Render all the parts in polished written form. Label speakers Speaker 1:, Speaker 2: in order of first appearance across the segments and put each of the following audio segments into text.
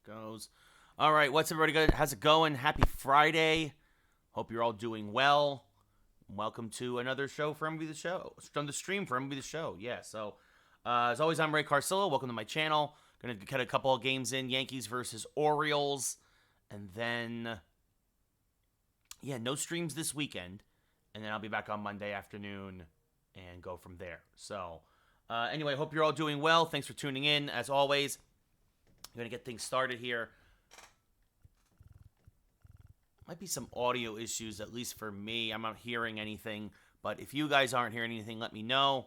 Speaker 1: Goes. All right, what's everybody good? How's it going? Happy Friday. Hope you're all doing well. Welcome to another show for MLB The Show. From the stream for MLB The Show. Yeah, so as always, I'm Ray Carcillo. Welcome to my channel. Going to get a couple of games in. Yankees versus Orioles. And then, yeah, no streams this weekend. And then I'll be back on Monday afternoon and go from there. So, anyway, hope you're all doing well. Thanks for tuning in. As always, I'm going to get things started here. Might be some audio issues, at least for me. I'm not hearing anything. But if you guys aren't hearing anything, let me know.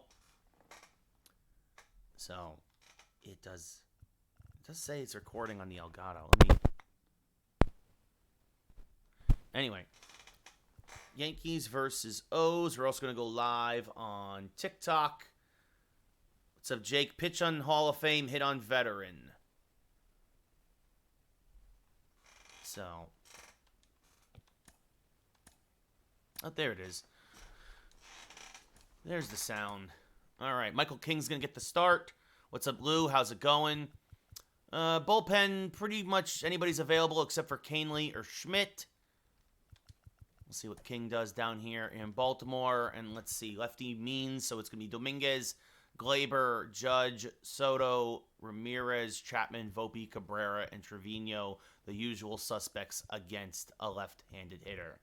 Speaker 1: So, it does say it's recording on the Elgato. Anyway. Yankees versus O's. We're also going to go live on TikTok. What's up, Jake? Pitch on Hall of Fame, hit on veteran. So. Oh, there it is. There's the sound. All right, Michael King's going to get the start. What's up, Lou? How's it going? Bullpen, pretty much anybody's available except for Canely or Schmidt. We'll see what King does down here in Baltimore. And let's see, lefty means, so it's going to be Dominguez, Glaber, Judge, Soto, Ramirez, Chapman, Volpe, Cabrera, and Trevino, the usual suspects against a left-handed hitter.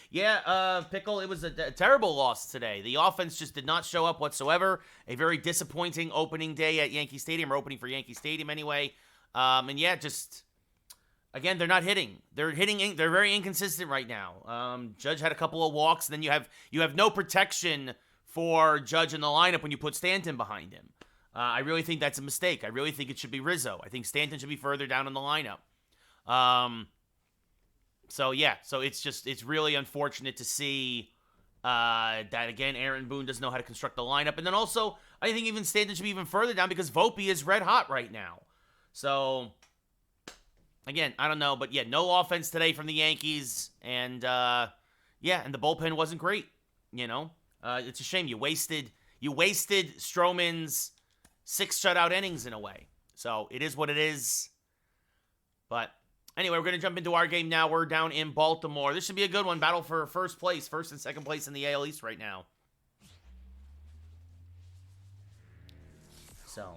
Speaker 1: Yeah, Pickle, it was a terrible loss today. The offense just did not show up whatsoever. A very disappointing opening day at Yankee Stadium, or opening for Yankee Stadium anyway. And yeah, just... Again, they're not hitting. They're very inconsistent right now. Judge had a couple of walks, and then you have no protection for Judge in the lineup when you put Stanton behind him. I really think that's a mistake. I really think it should be Rizzo. I think Stanton should be further down in the lineup. So yeah, so it's really unfortunate to see that again. Aaron Boone doesn't know how to construct the lineup, and then also I think even Stanton should be even further down because Volpe is red hot right now. So. Again, I don't know, but yeah, no offense today from the Yankees, and yeah, and the bullpen wasn't great. You know, it's a shame you wasted Stroman's 6 shutout innings in a way. So it is what it is. But anyway, we're gonna jump into our game now. We're down in Baltimore. This should be a good one. Battle for first and second place in the AL East right now. So,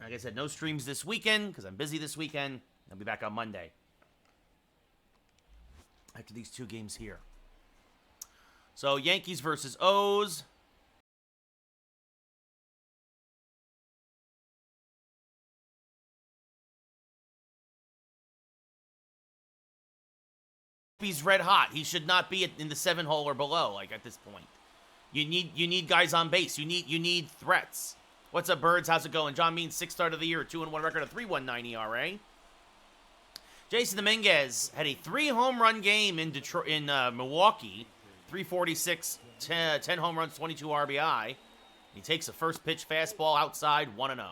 Speaker 1: like I said, no streams this weekend because I'm busy this weekend. I'll be back on Monday after these 2 games here. So, Yankees versus O's. He's red hot. He should not be in the 7-hole or below, like at this point. You need guys on base. You need threats. What's up, Birds? How's it going? John Means, 6th start of the year, a 2-1 record, a 3.19 ERA. Jason Dominguez had a 3-home run game in Milwaukee, 346, 10 home runs, 22 RBI. He takes a first pitch fastball outside, 1-0.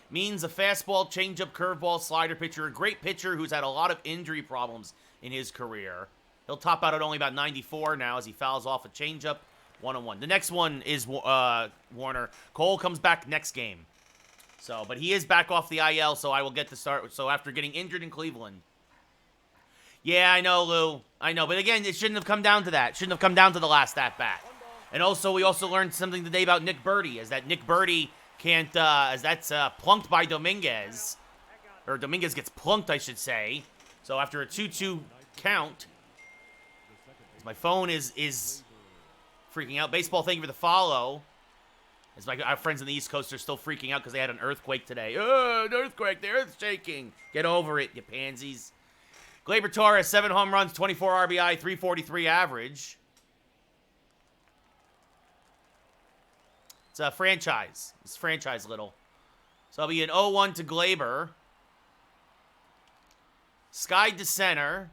Speaker 1: Means a fastball, changeup, curveball, slider pitcher, a great pitcher who's had a lot of injury problems in his career. He'll top out at only about 94 now as he fouls off a changeup. 1-1. The next one is Warner. Cole comes back next game. So, but he is back off the IL, so I will get the start. So after getting injured in Cleveland. Yeah, I know, Lou. I know. But again, it shouldn't have come down to that. Shouldn't have come down to the last at-bat. And also, we also learned something today about Nick Birdie, is that Nick Birdie can't, as that's plunked by Dominguez. Or Dominguez gets plunked, I should say. So after a 2-2 count, my phone is freaking out. Baseball, thank you for the follow. It's like our friends on the East Coast are still freaking out because they had an earthquake today. Oh, an earthquake. The earth's shaking. Get over it, you pansies. Glaber Torres, 7 home runs, 24 RBI, 343 average. It's a franchise. It's franchise little. So it'll be an 0-1 to Glaber. Skied to center.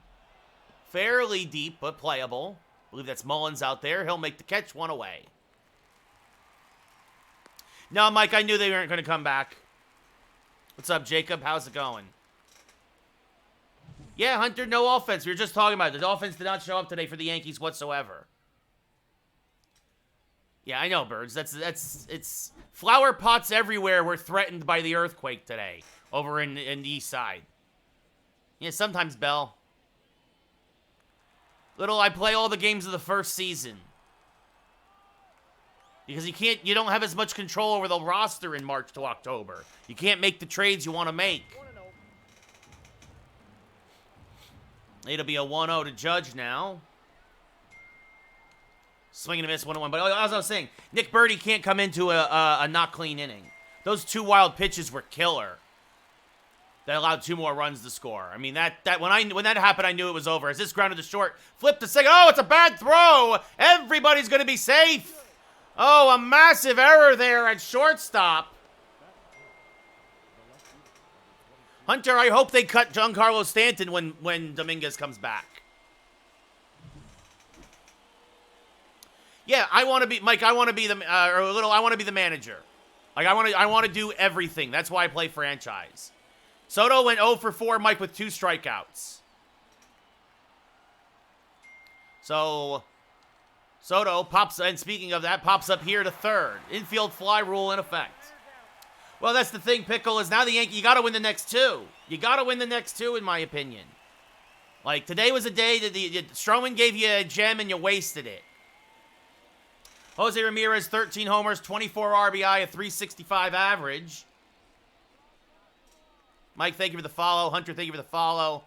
Speaker 1: Fairly deep, but playable. I believe that's Mullins out there. He'll make the catch, 1 away. No, Mike, I knew they weren't going to come back. What's up, Jacob? How's it going? Yeah, Hunter, no offense. We were just talking about it. The offense did not show up today for the Yankees whatsoever. Yeah, I know, Birds. It's flower pots everywhere were threatened by the earthquake today over in the east side. Yeah, sometimes, Bell. Little, I play all the games of the first season. Because you don't have as much control over the roster in March to October. You can't make the trades you want to make. It'll be a 1-0 to Judge now. Swing and a miss, 1-1. But as I was saying, Nick Birdie can't come into a not clean inning. Those 2 wild pitches were killer. That allowed 2 more runs to score. I mean, when that happened, I knew it was over. As this grounded to short, flipped to second. Oh, it's a bad throw. Everybody's going to be safe. Oh, a massive error there at shortstop. Hunter, I hope they cut Giancarlo Stanton when Dominguez comes back. Yeah, I want to be Mike. I want to be I want to be the manager. Like I want to do everything. That's why I play franchise. Soto went 0 for 4, Mike, with 2 strikeouts. So Soto pops, and speaking of that, pops up here to third. Infield fly rule in effect. Well, that's the thing, Pickle, is now the Yankee, you got to win the next 2. You got to win the next 2, in my opinion. Like, today was a day that Stroman gave you a gem and you wasted it. Jose Ramirez, 13 homers, 24 RBI, a 365 average. Mike, thank you for the follow. Hunter, thank you for the follow.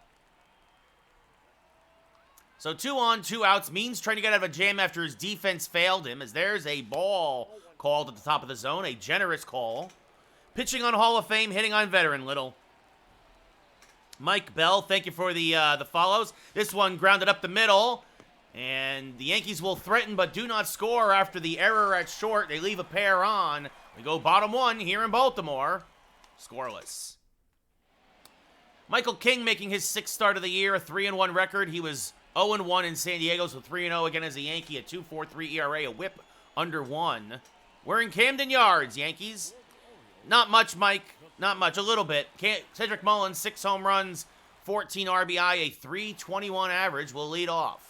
Speaker 1: So 2 on, 2 outs. Means trying to get out of a jam after his defense failed him, as there's a ball called at the top of the zone. A generous call. Pitching on Hall of Fame, hitting on veteran, Little. Mike Bell, thank you for the follows. This one grounded up the middle. And the Yankees will threaten but do not score after the error at short. They leave a pair on. We go bottom 1 here in Baltimore. Scoreless. Michael King making his 6th start of the year, a 3-1 record. He was 0-1 in San Diego, so 3-0 again as a Yankee, a 2.43 ERA, a whip under 1. We're in Camden Yards, Yankees. Not much, Mike. Not much, a little bit. Cedric Mullins, 6 home runs, 14 RBI, a 3.21 average will lead off.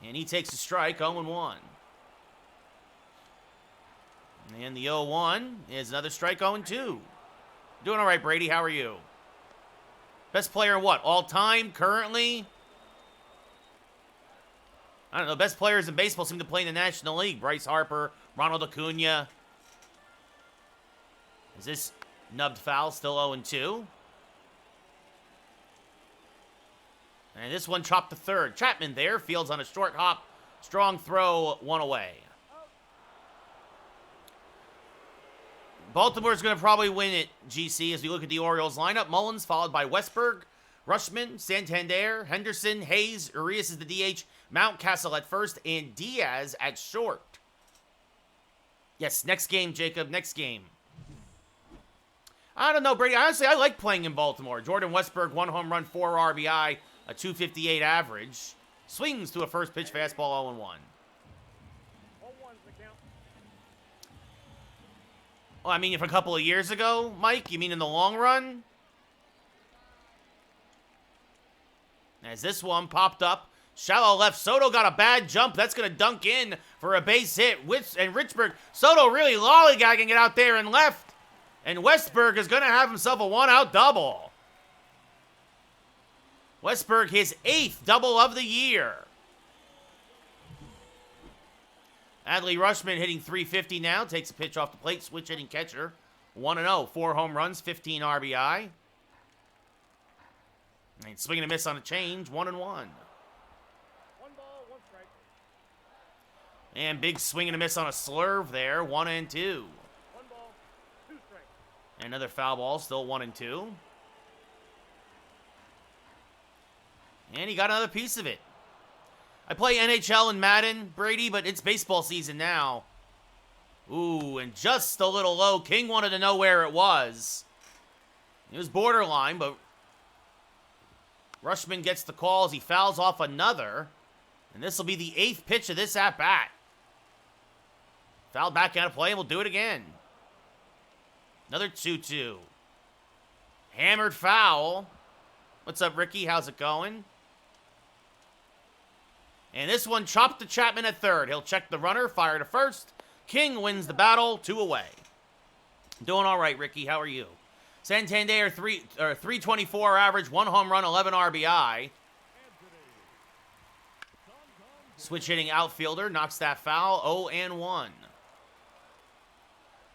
Speaker 1: And he takes a strike, 0-1. And the 0-1 is another strike, 0-2. Doing all right, Brady. How are you? Best player in what? All time, currently? I don't know. Best players in baseball seem to play in the National League. Bryce Harper, Ronald Acuna. Is this nubbed foul still 0-2? And this one chopped to third. Chapman there. Fields on a short hop. Strong throw, 1 away. Baltimore's going to probably win it, GC, as we look at the Orioles lineup. Mullins followed by Westberg, Rushman, Santander, Henderson, Hayes, Urias is the DH, Mountcastle at first, and Diaz at short. Yes, next game, Jacob, next game. I don't know, Brady. Honestly, I like playing in Baltimore. Jordan Westberg, 1 home run, 4 RBI, a 2.58 average. Swings to a first pitch fastball, 0-1. Well, I mean, if a couple of years ago, Mike, you mean in the long run? As this one popped up, shallow left, Soto got a bad jump. That's going to dunk in for a base hit. And Richburg, Soto really lollygagging it out there and left. And Westberg is going to have himself a 1-out double. Westberg, his 8th double of the year. Adley Rushman hitting .350 now. Takes a pitch off the plate. Switch hitting catcher. 1-0. 4 home runs. 15 RBI. And swing and a miss on a change. 1-1. 1 ball, 1 strike. And big swing and a miss on a slurve there. 1-2. 1 ball, 2 strikes. Another foul ball. Still 1-2. And he got another piece of it. I play NHL and Madden, Brady, but it's baseball season now. Ooh, and just a little low. King wanted to know where it was. It was borderline, but Rushman gets the call as he fouls off another. And this will be the 8th pitch of this at-bat. Fouled back out of play, and we'll do it again. Another 2-2. Hammered foul. What's up, Ricky? How's it going? And this one chopped to Chapman at third. He'll check the runner, fire to first. King wins the battle, 2 away. Doing all right, Ricky. How are you? Santander, 324 average, 1 home run, 11 RBI. Switch hitting outfielder, knocks that foul, 0-1.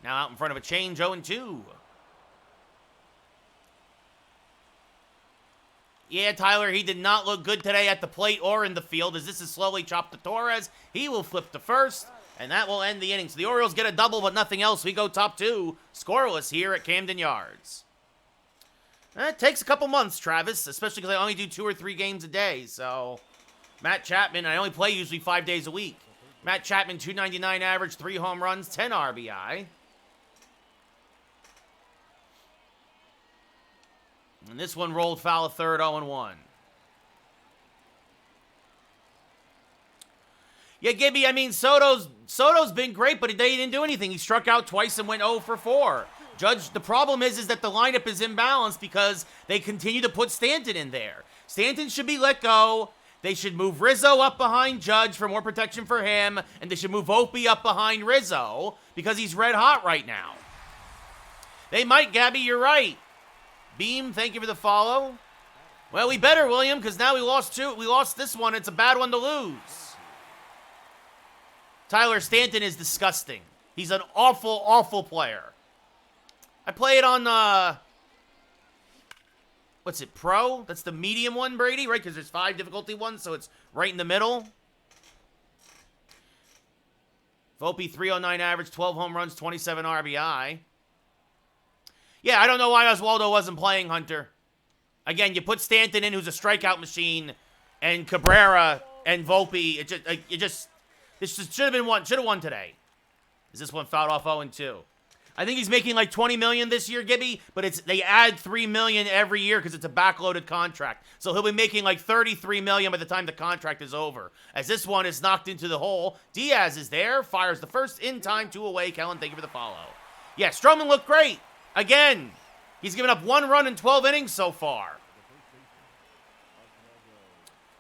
Speaker 1: Now out in front of a change, 0-2. Yeah, Tyler, he did not look good today at the plate or in the field, as this is slowly chopped to Torres. He will flip to first, and that will end the inning. So the Orioles get a double, but nothing else. We go top 2, scoreless here at Camden Yards. It takes a couple months, Travis, especially because I only do 2 or 3 games a day, so... Matt Chapman, I only play usually 5 days a week. Matt Chapman, 299 average, 3 home runs, 10 RBI. And this one rolled foul of third, 0-1. Yeah, Gibby, I mean, Soto's been great, but they didn't do anything. He struck out twice and went 0 for 4. Judge, the problem is that the lineup is imbalanced because they continue to put Stanton in there. Stanton should be let go. They should move Rizzo up behind Judge for more protection for him, and they should move Opie up behind Rizzo because he's red hot right now. They might, Gabby, you're right. Beam, thank you for the follow. Well, we better, William, because now we lost this one. It's a bad one to lose. Tyler Stanton is disgusting. He's an awful, awful player. I play it on, what's it, Pro? That's the medium one, Brady, right? Because there's 5 difficulty ones, so it's right in the middle. Volpe, 309 average, 12 home runs, 27 RBI. Yeah, I don't know why Oswaldo wasn't playing, Hunter. Again, you put Stanton in, who's a strikeout machine, and Cabrera and Volpe. This should have won today. Is this one fouled off 0-2? I think he's making like $20 million this year, Gibby, but they add $3 million every year because it's a backloaded contract. So he'll be making like $33 million by the time the contract is over. As this one is knocked into the hole, Diaz is there, fires the first in time, 2 away. Kellen, thank you for the follow. Yeah, Stroman looked great. Again, he's given up 1 run in 12 innings so far.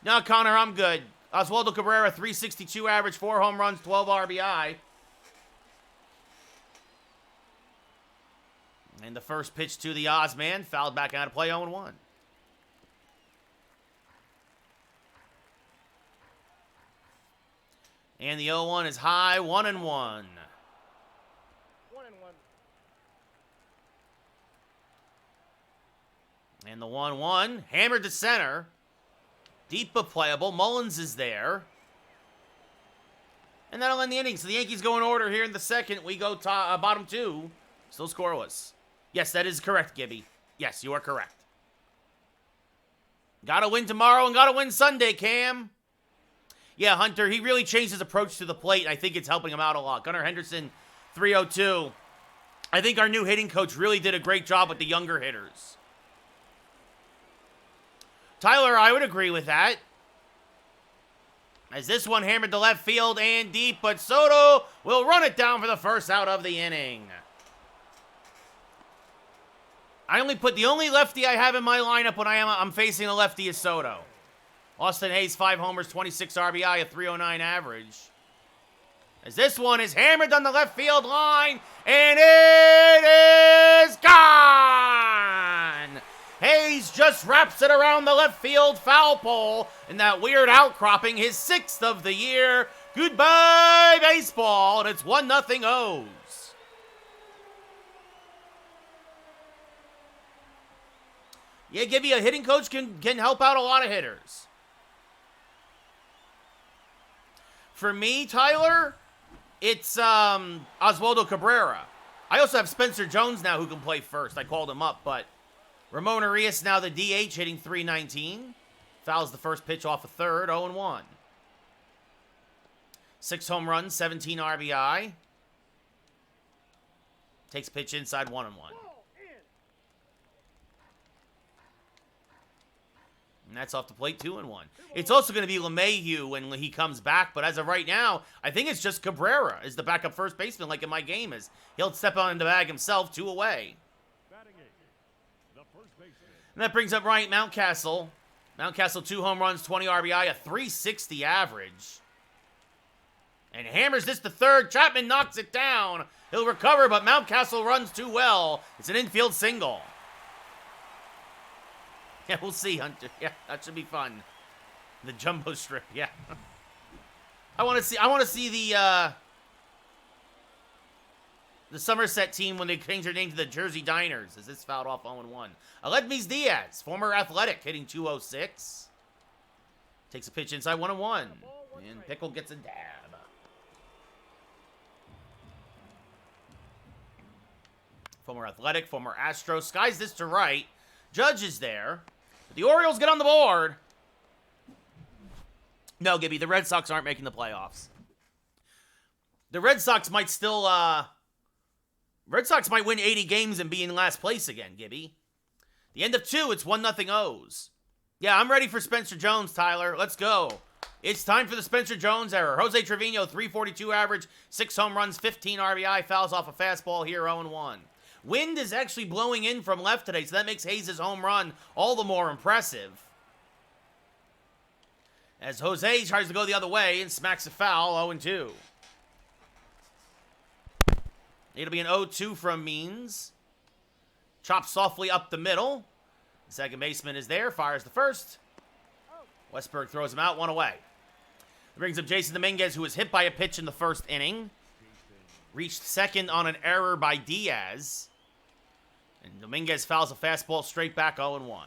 Speaker 1: No, Connor, I'm good. Oswaldo Cabrera, 362 average, 4 home runs, 12 RBI. And the first pitch to the Ozman, fouled back out of play, 0-1. And the 0-1 is high, 1-1. And the 1-1, hammered to center. Deep but playable. Mullins is there. And that'll end the inning. So the Yankees go in order here in the second. We go bottom 2. Still scoreless. Yes, that is correct, Gibby. Yes, you are correct. Gotta win tomorrow and gotta win Sunday, Cam. Yeah, Hunter, he really changed his approach to the plate. I think it's helping him out a lot. Gunnar Henderson, 302. I think our new hitting coach really did a great job with the younger hitters. Tyler, I would agree with that. As this one hammered to left field and deep, but Soto will run it down for the first out of the inning. The only lefty I have in my lineup when I'm facing a lefty is Soto. Austin Hayes, 5 homers, 26 RBI, a 309 average. As this one is hammered on the left field line, and it is gone! Hayes just wraps it around the left field foul pole, and that weird outcropping, his 6th of the year. Goodbye, baseball, and it's 1-0 O's. Yeah, give you a hitting coach can help out a lot of hitters. For me, Tyler, it's Oswaldo Cabrera. I also have Spencer Jones now who can play first. I called him up, but Ramon Arias now the DH hitting .319. Fouls the first pitch off a third, 0-1. 6 home runs, 17 RBI. Takes pitch inside 1-1. And that's off the plate, 2-1. It's also going to be LeMahieu when he comes back, but as of right now, I think it's just Cabrera is the backup first baseman like in my game is. He'll step on the bag himself, 2 away. And that brings up Bryant Mountcastle. Mountcastle, 2 home runs, 20 RBI, a 360 average. And hammers this to third. Chapman knocks it down. He'll recover, but Mountcastle runs too well. It's an infield single. Yeah, we'll see, Hunter. Yeah, that should be fun. The jumbo strip, yeah. I want to see the Somerset team when they change their name to the Jersey Diners. As this fouled off 0-1. Aledmys Diaz, former Athletic, hitting 206. Takes a pitch inside 1-1. And Pickle gets a dab. Former Athletic, former Astro. Skies this to right. Judge is there. The Orioles get on the board. No, Gibby, the Red Sox aren't making the playoffs. The Red Sox might still, Red Sox might win 80 games and be in last place again, Gibby. The end of 2, it's 1-0 O's. Yeah, I'm ready for Spencer Jones, Tyler. Let's go. It's time for the Spencer Jones era. Jose Trevino, 342 average, 6 home runs, 15 RBI, fouls off a fastball here, 0-1. Wind is actually blowing in from left today, so that makes Hayes' home run all the more impressive. As Jose tries to go the other way and smacks a foul, 0-2. It'll be an 0-2 from Means. Chops softly up the middle. The second baseman is there, fires the first. Westberg throws him out, 1 away. It brings up Jason Dominguez, who was hit by a pitch in the first inning. Reached second on an error by Diaz. And Dominguez fouls a fastball straight back, 0-1.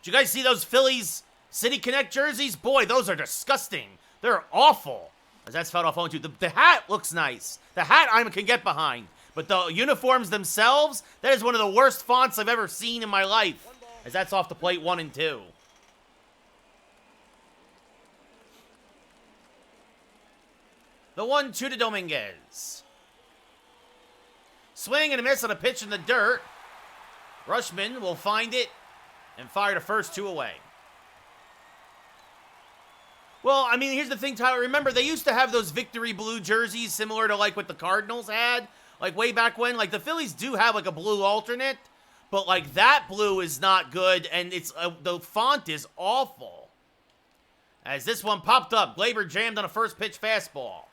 Speaker 1: Did you guys see those Phillies City Connect jerseys? Boy, those are disgusting. They're awful. As that's fouled off 0-2. The hat looks nice. The hat I can get behind. But the uniforms themselves, that is one of the worst fonts I've ever seen in my life. As that's off the plate, 1-2. The 1-2 to Dominguez. Swing and a miss on a pitch in the dirt. Rushman will find it and fire the first 2 away. Well, I mean, here's the thing, Tyler. Remember, they used to have those victory blue jerseys similar to, like, what the Cardinals had. Like, way back when. Like, the Phillies do have, like, a blue alternate. But, like, that blue is not good, and it's the font is awful. As this one popped up, Glaber jammed on a first pitch fastball.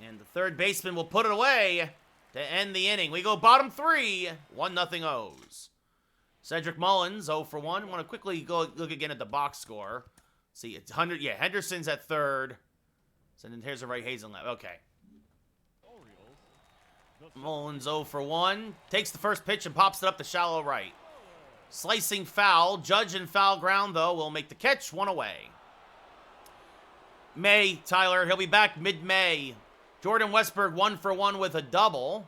Speaker 1: And the third baseman will put it away to end the inning. We go bottom 3, 1-0 O's. Cedric Mullins, 0 for 1. Want to quickly go look again at the box score. See, it's 100. Yeah, Henderson's at third. So then here's the right, Hayes on left. Okay. Mullins 0 for 1. Takes the first pitch and pops it up the shallow right. Slicing foul. Judge and foul ground, though, will make the catch. 1 away. May, Tyler, he'll be back mid-May. Jordan Westberg 1 for 1 with a double.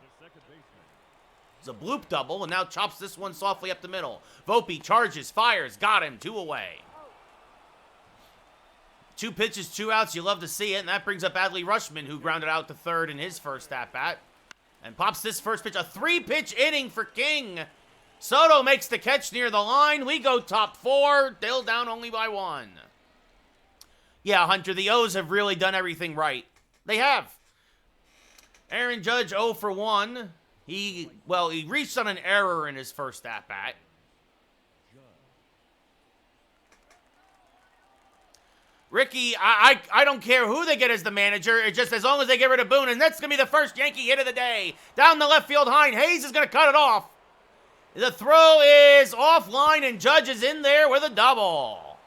Speaker 1: It's a bloop double, and now chops this one softly up the middle. Volpe charges, fires, got him, 2 away. 2 pitches, 2 outs, you love to see it, and that brings up Adley Rushman, who grounded out to third in his first at-bat. And pops this first pitch, a 3-pitch inning for King. Soto makes the catch near the line. We go top 4, still down only by 1. Yeah, Hunter, the O's have really done everything right. They have. Aaron Judge 0 for 1. He reached on an error in his first at-bat. Ricky, I don't care who they get as the manager. It's just as long as they get rid of Boone, and that's going to be the first Yankee hit of the day. Down the left field line, Hayes is going to cut it off. The throw is offline, and Judge is in there with a double.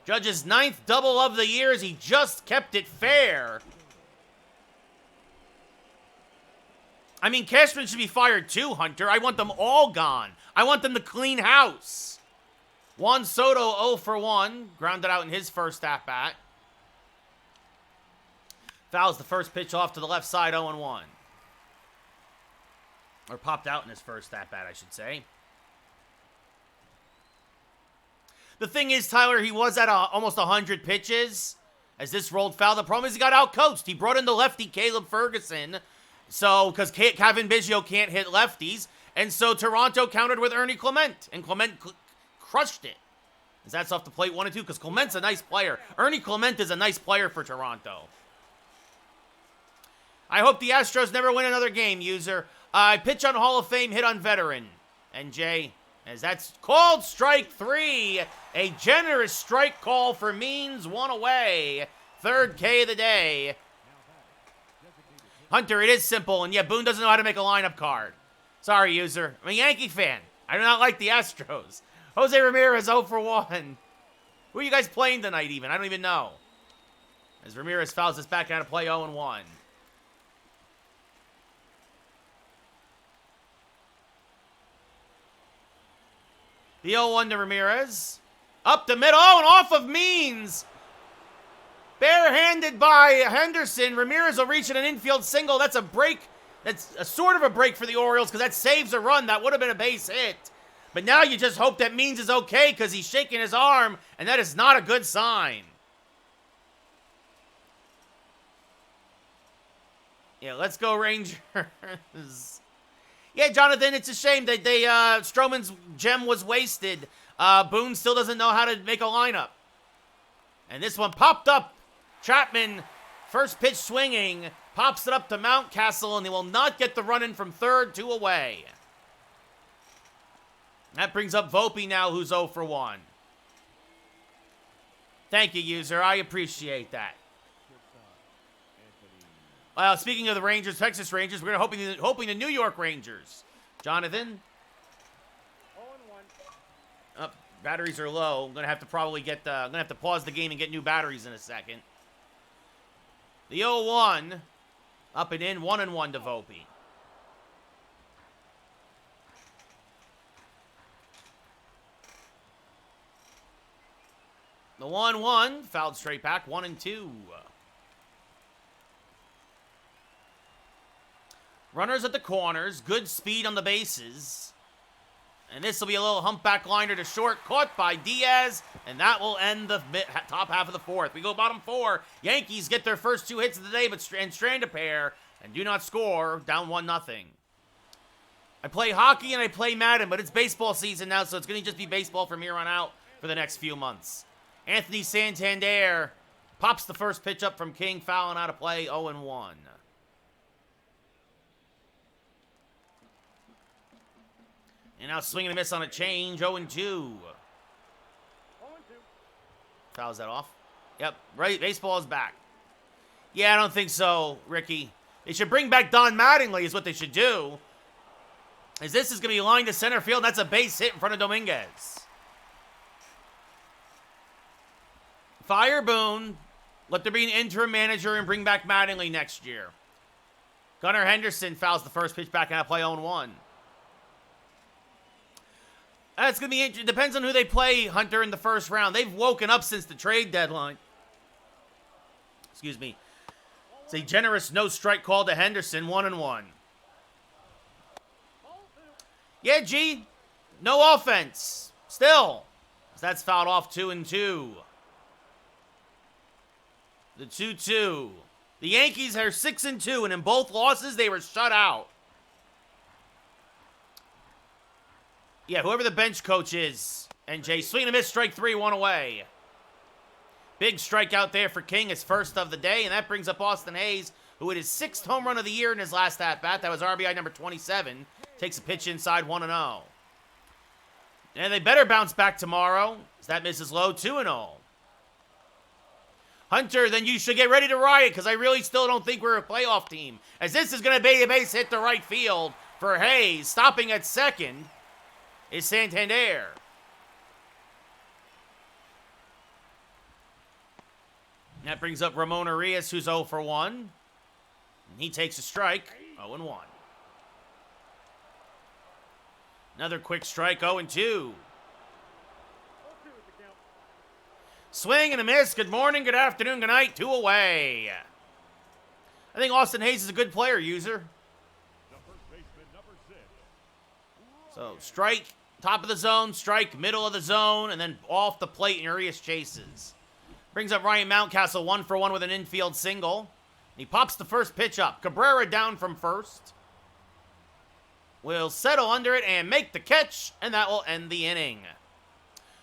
Speaker 1: Judge's 9th double of the year as he just kept it fair. I mean, Cashman should be fired too, Hunter. I want them all gone. I want them to clean house. Juan Soto 0 for 1. Grounded out in his first at-bat. Fouls the first pitch off to the left side, 0-1. Or popped out in his first at-bat, I should say. The thing is, Tyler, he was at almost 100 pitches as this rolled foul. The problem is he got out-coached. He brought in the lefty Caleb Ferguson. So, because Kevin Biggio can't hit lefties. And so Toronto countered with Ernie Clement. And Clement crushed it. As that's off the plate 1-2 because Clement's a nice player. Ernie Clement is a nice player for Toronto. I hope the Astros never win another game, user. Pitch on Hall of Fame, hit on veteran. And Jay, As that's called strike 3. A generous strike call for Means, 1 away. Third K of the day. Hunter, it is simple, and yeah, Boone doesn't know how to make a lineup card. Sorry, user. I'm a Yankee fan. I do not like the Astros. Jose Ramirez 0 for 1. Who are you guys playing tonight even? I don't even know. As Ramirez fouls us back out to play 0 and 1. The 0-1 to Ramirez. Up the middle. Oh, and off of Means. Barehanded by Henderson. Ramirez will reach in an infield single. That's a break. That's a sort of a break for the Orioles because that saves a run. That would have been a base hit. But now you just hope that Means is okay because he's shaking his arm, and that is not a good sign. Yeah, let's go Rangers. Yeah, Jonathan, it's a shame that Stroman's gem was wasted. Boone still doesn't know how to make a lineup. And this one popped up. Chapman, first pitch swinging, pops it up to Mountcastle, and they will not get the run in from third, 2 away. That brings up Volpe now, who's 0 for 1. Thank you, user. I appreciate that. Well, speaking of the Rangers, Texas Rangers, we're hoping the New York Rangers. Jonathan? 0-1. Batteries are low. I'm gonna have to probably get. I'm gonna have to pause the game and get new batteries in a second. The 0-1, up and in, 1-1 to Volpe. The 1-1, fouled straight back, 1-2. Runners at the corners, good speed on the bases. And this will be a little humpback liner to short, caught by Diaz, and that will end the top half of the fourth. We go bottom 4. Yankees get their first 2 hits of the day, but strand a pair, and do not score, down 1-0. I play hockey and I play Madden, but it's baseball season now, so it's going to just be baseball from here on out for the next few months. Anthony Santander pops the first pitch up from King, fouling out of play, 0-1. And now swing and a miss on a change, 0-2. Fouls that off. Yep, right. Baseball is back. Yeah, I don't think so, Ricky. They should bring back Don Mattingly is what they should do. As this is going to be lined to center field. That's a base hit in front of Dominguez. Fire Boone. Let there be an interim manager and bring back Mattingly next year. Gunnar Henderson fouls the first pitch back and play 0-1. That's going to be interesting. Depends on who they play, Hunter, in the first round. They've woken up since the trade deadline. Excuse me. It's a generous no-strike call to Henderson, 1-1. Yeah, G. No offense. Still. That's fouled off, 2-2. The 2-2. The Yankees are 6-2, and in both losses, they were shut out. Yeah, whoever the bench coach is. NJ, swing and a miss, strike 3, 1 away. Big strikeout there for King, his first of the day, and that brings up Austin Hayes, who hit his 6th home run of the year in his last at-bat. That was RBI number 27. Takes a pitch inside, 1-0. And they better bounce back tomorrow, as that misses low, 2-0. Hunter, then you should get ready to riot, because I really still don't think we're a playoff team. As this is going to be a base hit to right field for Hayes. Stopping at second is Santander. That brings up Ramon Arias, who's 0 for 1. And he takes a strike, 0-1. Another quick strike, 0-2. Swing and a miss. Good morning, good afternoon, good night. 2 away. I think Austin Hayes is a good player, user. So, strike, top of the zone, strike, middle of the zone, and then off the plate, and Arias chases. Brings up Ryan Mountcastle, 1 for 1 with an infield single. He pops the first pitch up. Cabrera down from first. Will settle under it and make the catch, and that will end the inning.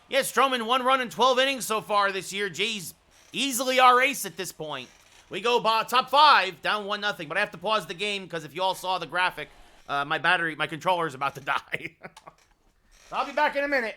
Speaker 1: Yes, Stroman, 1 run in 12 innings so far this year. Geez, easily our ace at this point. We go top 5, down 1-0. But I have to pause the game because if you all saw the graphic, my controller is about to die. I'll be back in a minute.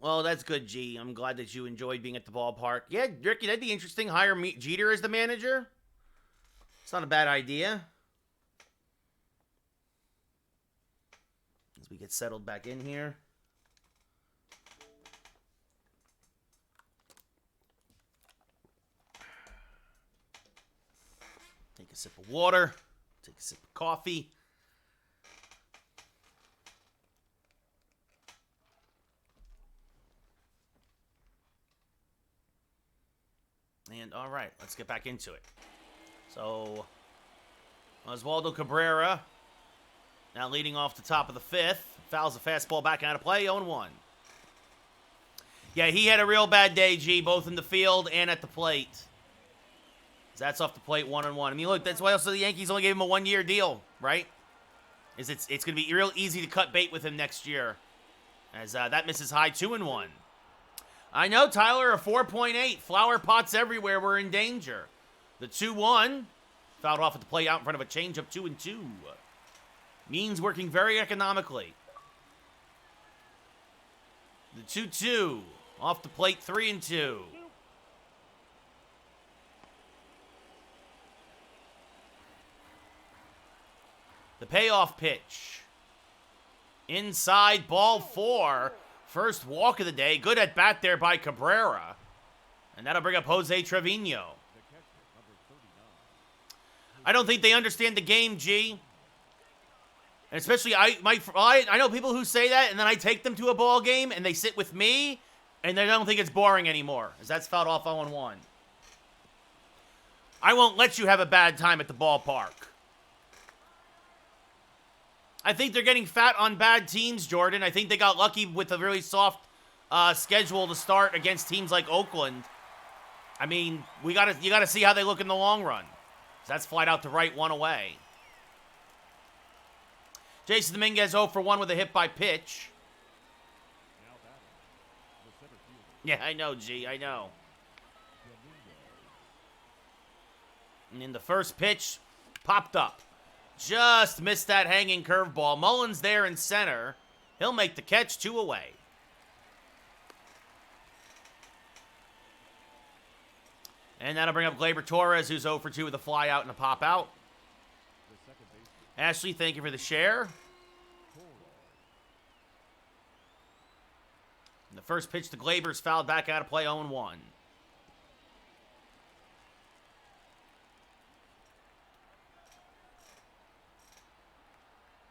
Speaker 1: Well, that's good, G. I'm glad that you enjoyed being at the ballpark. Yeah, Ricky, that'd be interesting. Hire Jeter as the manager. It's not a bad idea. As we get settled back in here. Take a sip of water. Take a sip of coffee. And all right, let's get back into it. So, Oswaldo Cabrera now leading off the top of the fifth. Fouls a fastball back out of play, 0-1. Yeah, he had a real bad day, G, both in the field and at the plate. That's off the plate, 1-1. I mean, look, that's why also the Yankees only gave him a one-year deal, right? It's going to be real easy to cut bait with him next year. As that misses high, 2-1. I know, Tyler, a 4.8. Flower pots everywhere. We're in danger. The 2-1. Fouled off at the plate out in front of a changeup, 2-2. Means working very economically. The 2-2. Off the plate, 3-2. The payoff pitch. Inside, ball 4. First walk of the day. Good at bat there by Cabrera. And that'll bring up Jose Trevino. I don't think they understand the game, G. And especially, I know people who say that, and then I take them to a ball game, and they sit with me, and they don't think it's boring anymore. As that's fouled off 0-1. I won't let you have a bad time at the ballpark. I think they're getting fat on bad teams, Jordan. I think they got lucky with a really soft schedule to start against teams like Oakland. I mean, you gotta see how they look in the long run. So that's flight out to right, 1 away. Jason Dominguez 0-for-1 with a hit by pitch. Yeah, I know, G. I know. And in the first pitch, popped up. Just missed that hanging curveball. Mullins there in center. He'll make the catch, 2 away. And that'll bring up Gleyber Torres, who's 0-for-2 with a fly out and a pop out. Ashley, thank you for the share. And the first pitch to Gleyber's fouled back out of play, 0-1.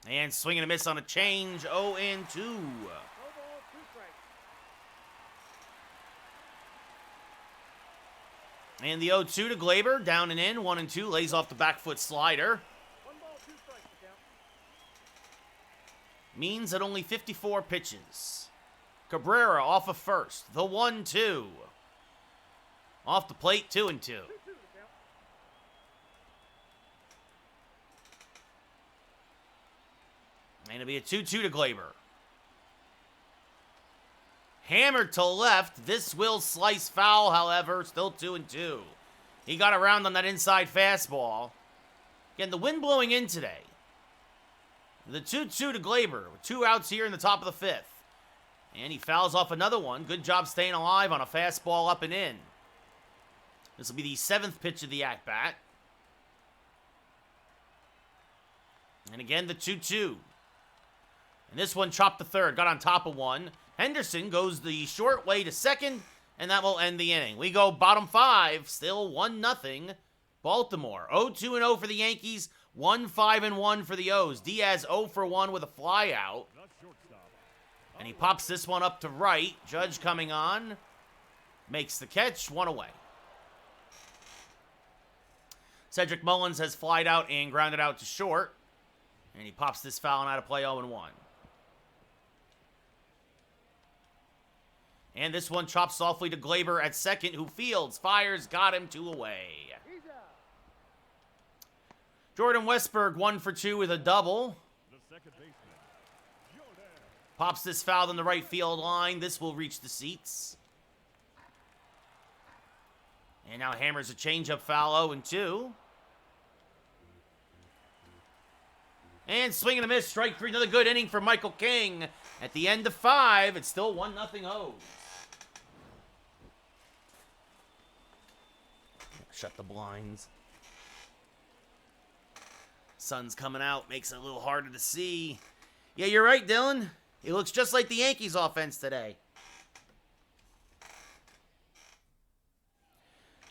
Speaker 1: And swing and a miss on a change, 0-2. And the 0-2 to Gleyber, down and in, 1-2, lays off the back foot slider. Means at only 54 pitches. Cabrera off of first, the 1-2. Off the plate, 2-2. And it'll be a 2-2 to Gleyber. Hammered to left. This will slice foul, however. Still 2-2. He got around on that inside fastball. Again, the wind blowing in today. The 2-2 to Glaber. With 2 outs here in the top of the 5th. And he fouls off another one. Good job staying alive on a fastball up and in. This will be the 7th pitch of the at-bat. And again, the 2-2. And this one chopped to third. Got on top of one. Henderson goes the short way to second. And that will end the inning. We go bottom 5. Still 1-0. Baltimore. 0-2-0 for the Yankees. 1-5-1 for the O's. Diaz 0 for 1 with a fly out. And he pops this one up to right. Judge coming on. Makes the catch. 1 away. Cedric Mullins has flied out and grounded out to short. And he pops this foul and out of play 0-1. And this one chops softly to Glaber at second, who fields, fires, got him 2 away. Jordan Westberg 1 for 2 with a double. Pops this foul on the right field line. This will reach the seats. And now hammers a changeup foul 0-2. And swing and a miss, strike 3. Another good inning for Michael King. At the end of 5, it's still 1-0 O's. Shut the blinds. Sun's coming out, makes it a little harder to see. Yeah, you're right, Dylan. It looks just like the Yankees offense today.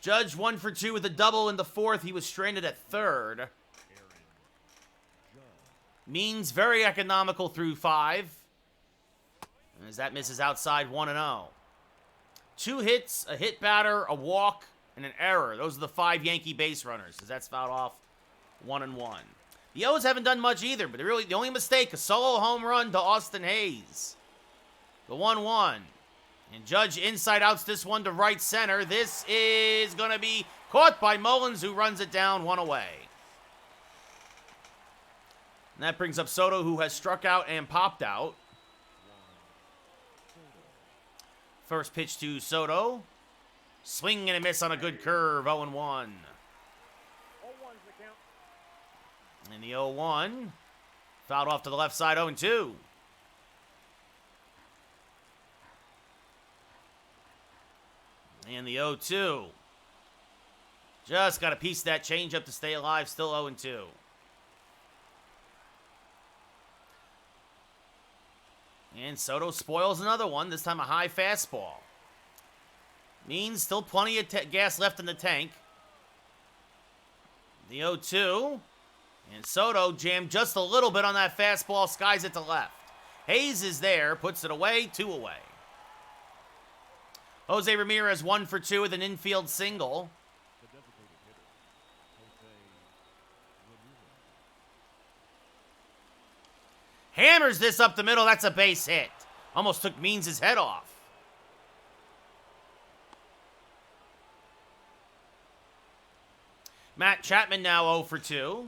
Speaker 1: Judge 1 for 2 with a double in the 4th. He was stranded at third. Means very economical through 5. As that misses outside 1-0. 2 hits, a hit batter, a walk, and an error. Those are the 5 Yankee base runners, as that's fouled off 1-1. The O's haven't done much either, but the only mistake, a solo home run to Austin Hayes. The 1-1. And Judge inside outs this one to right center. This is going to be caught by Mullins, who runs it down 1 away. And that brings up Soto, who has struck out and popped out. First pitch to Soto. Swing and a miss on a good curve, 0-1. And the 0-1. Fouled off to the left side, 0-2. And the 0-2. Just got a piece of that changeup to stay alive, still 0-2. And Soto spoils another one, this time a high fastball. Means still plenty of gas left in the tank. The 0-2. And Soto jammed just a little bit on that fastball, skies it to left. Hayes is there, puts it away, 2 away. Jose Ramirez 1 for 2 with an infield single. Hammers this up the middle, that's a base hit. Almost took Means' head off. Matt Chapman now 0 for 2.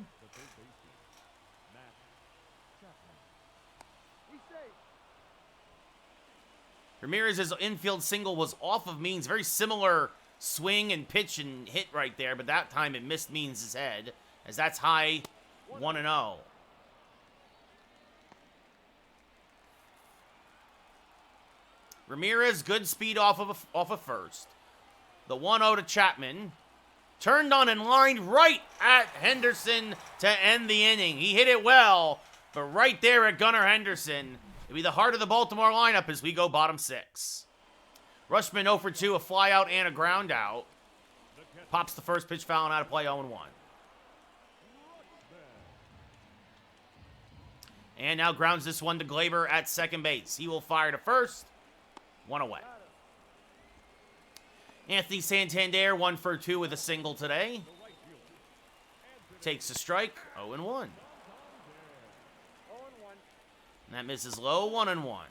Speaker 1: Ramirez's infield single was off of Means. Very similar swing and pitch and hit right there, but that time it missed Means' head, as that's high 1-0. Ramirez, good speed off of first. The 1-0 to Chapman. Turned on and lined right at Henderson to end the inning. He hit it well, but right there at Gunnar Henderson. It'll be the heart of the Baltimore lineup as we go bottom 6. Rushman 0 for 2, a fly out and a ground out. Pops the first pitch foul and out of play 0-1. And now grounds this one to Glaber at second base. He will fire to first. 1 away. Anthony Santander 1 for 2 with a single today. Takes a strike, 0-1. And that misses low, 1-1.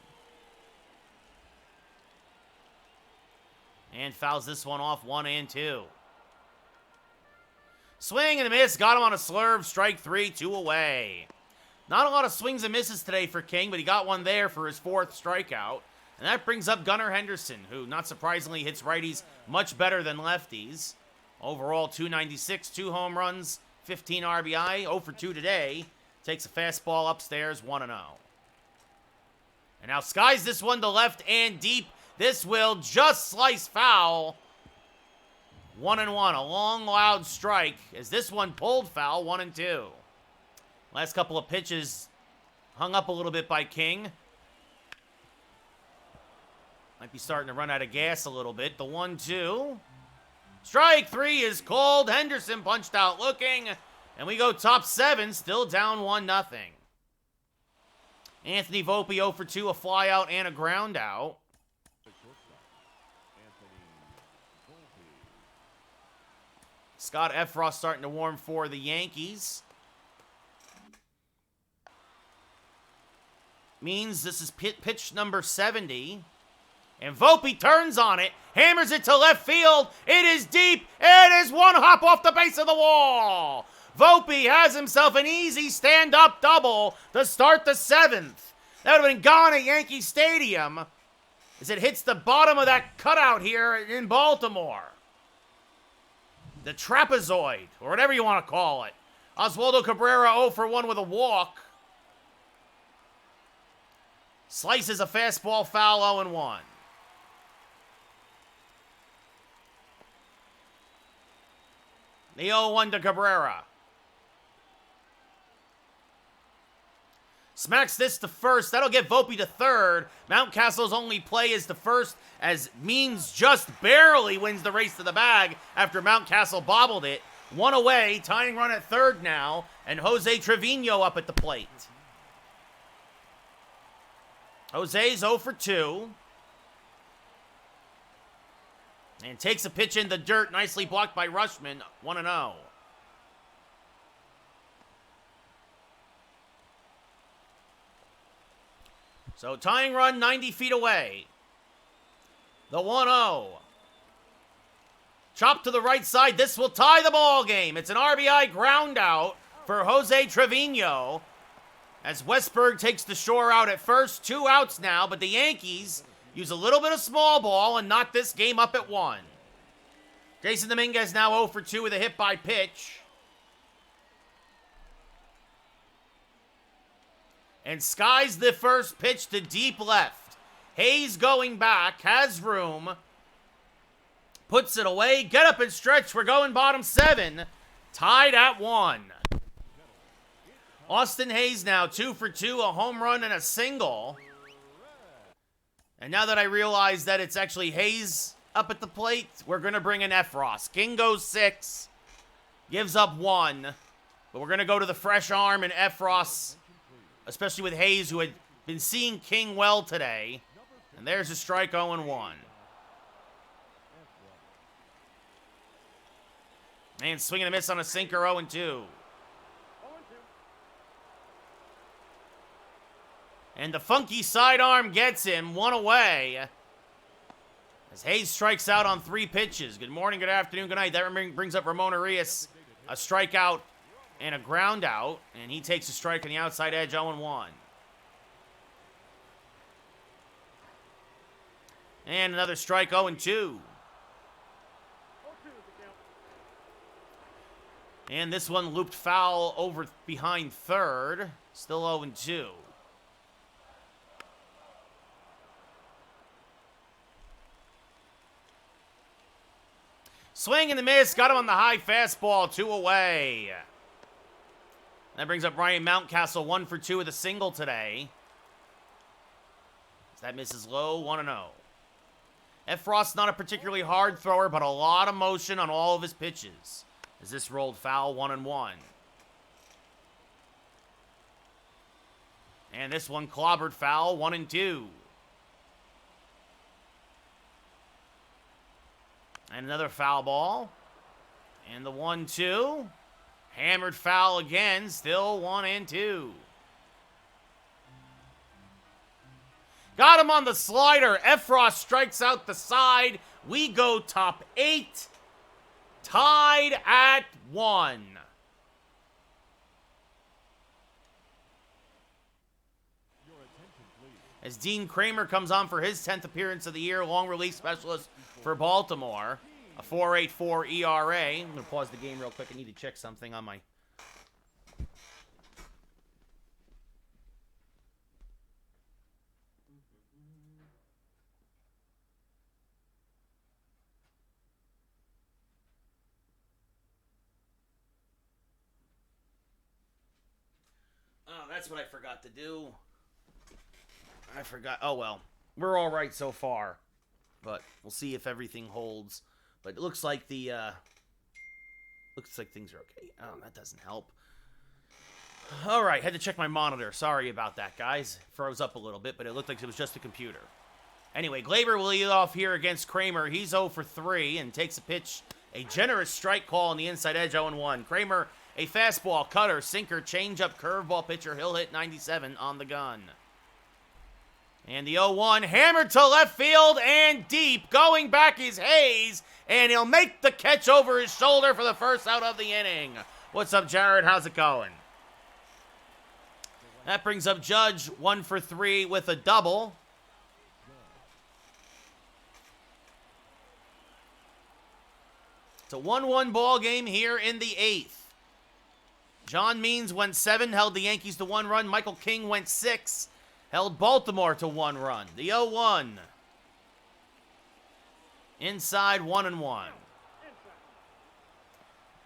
Speaker 1: And fouls this one off, 1-2. Swing and a miss, got him on a slurve, strike 3, 2 away. Not a lot of swings and misses today for King, but he got one there for his 4th strikeout. And that brings up Gunnar Henderson, who, not surprisingly, hits righties much better than lefties. Overall, 296, 2 home runs, 15 RBI, 0 for 2 today. Takes a fastball upstairs, 1-0. And now skies this one to left and deep. This will just slice foul. 1-1, a long, loud strike as this one pulled foul, 1-2. Last couple of pitches hung up a little bit by King. Might be starting to run out of gas a little bit. The 1-2. Strike 3 is called. Henderson punched out looking. And we go top 7, still down 1-0. Anthony Volpe 0 for 2, a fly out and a ground out. Scott Effross starting to warm for the Yankees. Means this is pitch number 70. And Volpe turns on it, hammers it to left field. It is deep. It is one hop off the base of the wall. Volpe has himself an easy stand-up double to start the 7th. That would have been gone at Yankee Stadium as it hits the bottom of that cutout here in Baltimore. The trapezoid, or whatever you want to call it. Oswaldo Cabrera 0 for 1 with a walk. Slices a fastball foul 0-1. The 0-1 to Cabrera. Smacks this to first. That'll get Volpe to third. Mountcastle's only play is to first, as Means just barely wins the race to the bag after Mountcastle bobbled it. 1 away, tying run at third now, and Jose Trevino up at the plate. Jose's 0 for 2. And takes a pitch in the dirt, nicely blocked by Rushman, 1-0. So tying run 90 feet away. The 1-0. Chop to the right side. This will tie the ball game. It's an RBI ground out for Jose Trevino as Westberg takes the shore out at first. 2 outs now, but the Yankees use a little bit of small ball and knot this game up at 1. Jason Dominguez now 0 for 2 with a hit by pitch. And skies the first pitch to deep left. Hayes going back, has room. Puts it away. Get up and stretch. We're going bottom 7. Tied at 1. Austin Hayes now 2 for 2, a home run and a single. And now that I realize that it's actually Hayes up at the plate, we're going to bring in Effross. King goes 6. Gives up 1. But we're going to go to the fresh arm and Effross, especially with Hayes, who had been seeing King well today. And there's a strike 0-1. And swing and a miss on a sinker 0-2. And the funky sidearm gets him 1 away. As Hayes strikes out on 3 pitches. Good morning, good afternoon, good night. That brings up Ramon Arias. A strikeout and a ground out. And he takes a strike on the outside edge, 0-1. And another strike, 0-2. And this one looped foul over behind third. Still 0-2. Swing and the miss. Got him on the high fastball. 2 away. That brings up Ryan Mountcastle 1 for 2 with a single today. That misses low. 1-0. Effross not a particularly hard thrower, but a lot of motion on all of his pitches. As this rolled foul, 1-1. And this one clobbered foul, 1-2. And another foul ball. And the 1-2. Hammered foul again, still 1-2. Got him on the slider. Effross strikes out the side. We go top 8. Tied at 1. as Dean Kramer comes on for his 10th appearance of the year, long relief specialist for Baltimore. A 4.84 ERA. I'm going to pause the game real quick. I need to check something on my... Oh, that's what I forgot to do. I forgot. Oh, well. We're all right so far. But we'll see if everything holds. But it looks like the, looks like things are okay. Oh, that doesn't help. All right, had to check my monitor. Sorry about that, guys. Froze up a little bit, but it looked like it was just a computer. Anyway, Glaber will lead off here against Kramer. He's 0 for 3 and takes a pitch. A generous strike call on the inside edge, 0-1. Kramer, a fastball, cutter, sinker, changeup, curveball pitcher. He'll hit 97 on the gun. And the 0-1, hammered to left field and deep. Going back is Hayes, and he'll make the catch over his shoulder for the first out of the inning. What's up, Jared? How's it going? That brings up Judge, 1 for 3 with a double. It's a 1-1 ball game here in the 8th. John Means went 7, held the Yankees to 1 run. Michael King went 6. Held Baltimore to 1 run. The 0-1. Inside 1-1.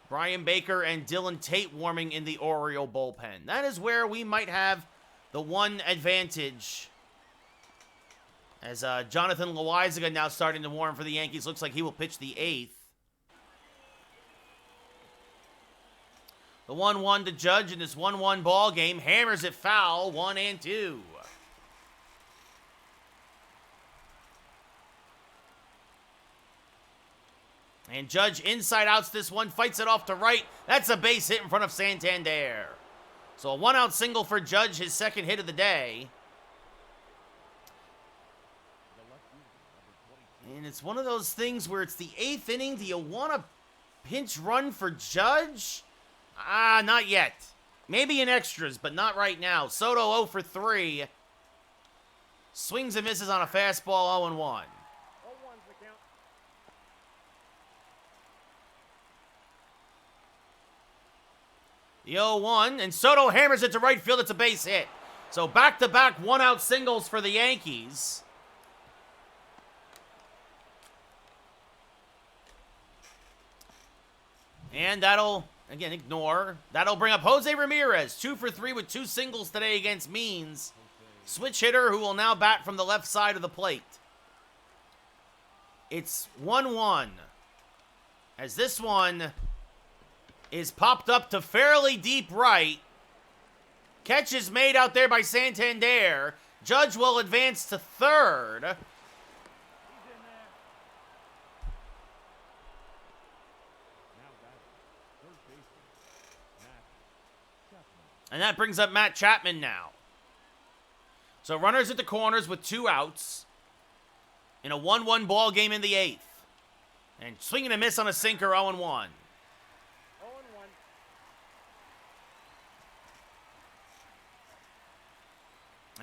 Speaker 1: Brian Baker and Dylan Tate warming in the Oriole bullpen. That is where we might have the one advantage. As Jonathan Loaizaga now starting to warm for the Yankees. Looks like he will pitch the 8th. The 1-1 to Judge in this 1-1 ball game. Hammers it foul. 1-2. And Judge inside outs this one, fights it off to right. That's a base hit in front of Santander. So a 1-out single for Judge, his second hit of the day. And it's one of those things where it's the 8th inning. Do you want a pinch run for Judge? Not yet. Maybe in extras, but not right now. Soto 0 for 3. Swings and misses on a fastball, 0-1. The 0-1, and Soto hammers it to right field. It's a base hit. So back-to-back 1-out singles for the Yankees. And that'll, again, ignore. That'll bring up Jose Ramirez. 2 for 3 with 2 singles today against Means. Switch hitter who will now bat from the left side of the plate. It's 1-1. As this one is popped up to fairly deep right. Catch is made out there by Santander. Judge will advance to third. And that brings up Matt Chapman now. So runners at the corners with 2 outs in a 1-1 ball game in the 8th. And swinging a miss on a sinker, 0-1.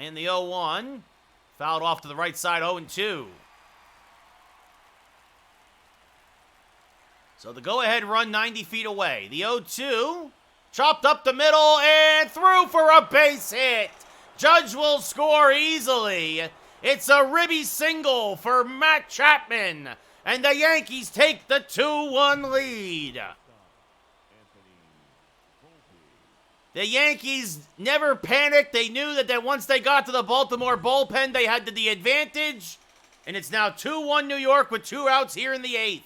Speaker 1: And the 0-1, fouled off to the right side, 0-2. So the go-ahead run 90 feet away. The 0-2, chopped up the middle and through for a base hit. Judge will score easily. It's a ribby single for Matt Chapman. And the Yankees take the 2-1 lead. The Yankees never panicked. They knew that once they got to the Baltimore bullpen, they had the advantage. And it's now 2-1 New York with 2 outs here in the 8th.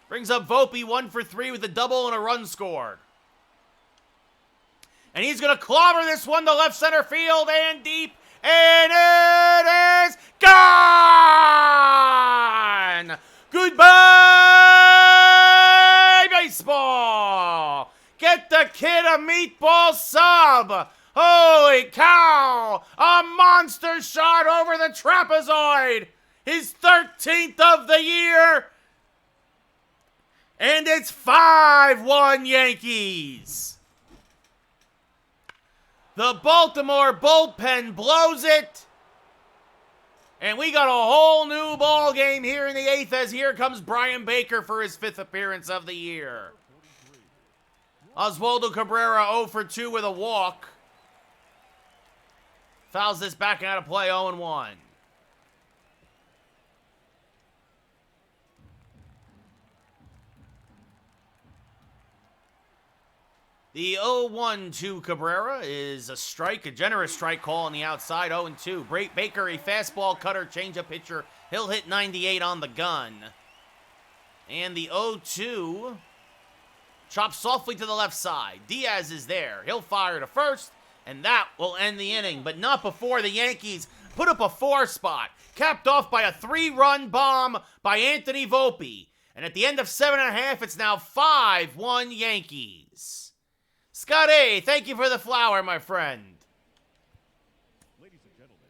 Speaker 1: Brings up Volpe 1 for 3 with a double and a run scored. And he's going to clobber this one to left center field and deep. And it is gone! Goodbye, baseball! Get the kid a meatball sub! Holy cow! A monster shot over the trapezoid! His 13th of the year! And it's 5-1 Yankees! The Baltimore bullpen blows it. And we got a whole new ball game here in the 8th as here comes Brian Baker for his 5th appearance of the year. Oswaldo Cabrera 0 for 2 with a walk. Fouls this back out of play 0-1. The 0-1 to Cabrera is a strike, a generous strike call on the outside, 0-2. Baker, a fastball cutter, changeup pitcher. He'll hit 98 on the gun. And the 0-2 chops softly to the left side. Diaz is there. He'll fire to first, and that will end the inning, but not before the Yankees put up a 4 spot, capped off by a 3-run bomb by Anthony Volpe. And at the end of 7.5, it's now 5-1 Yankees. Scott A., thank you for the flower, my friend.
Speaker 2: Ladies and gentlemen,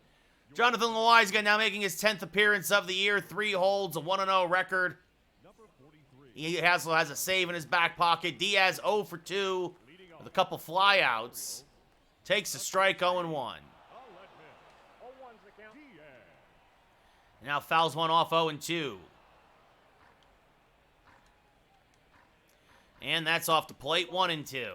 Speaker 1: Jonathan Loaizaga now making his 10th appearance of the year. 3 holds, a 1-0 record.
Speaker 2: number 43.
Speaker 1: He also has a save in his back pocket. Diaz 0 for 2 with a couple flyouts. Takes a strike 0-1.
Speaker 2: I'll let him.
Speaker 1: Now fouls one off 0-2. And that's off the plate, 1-2.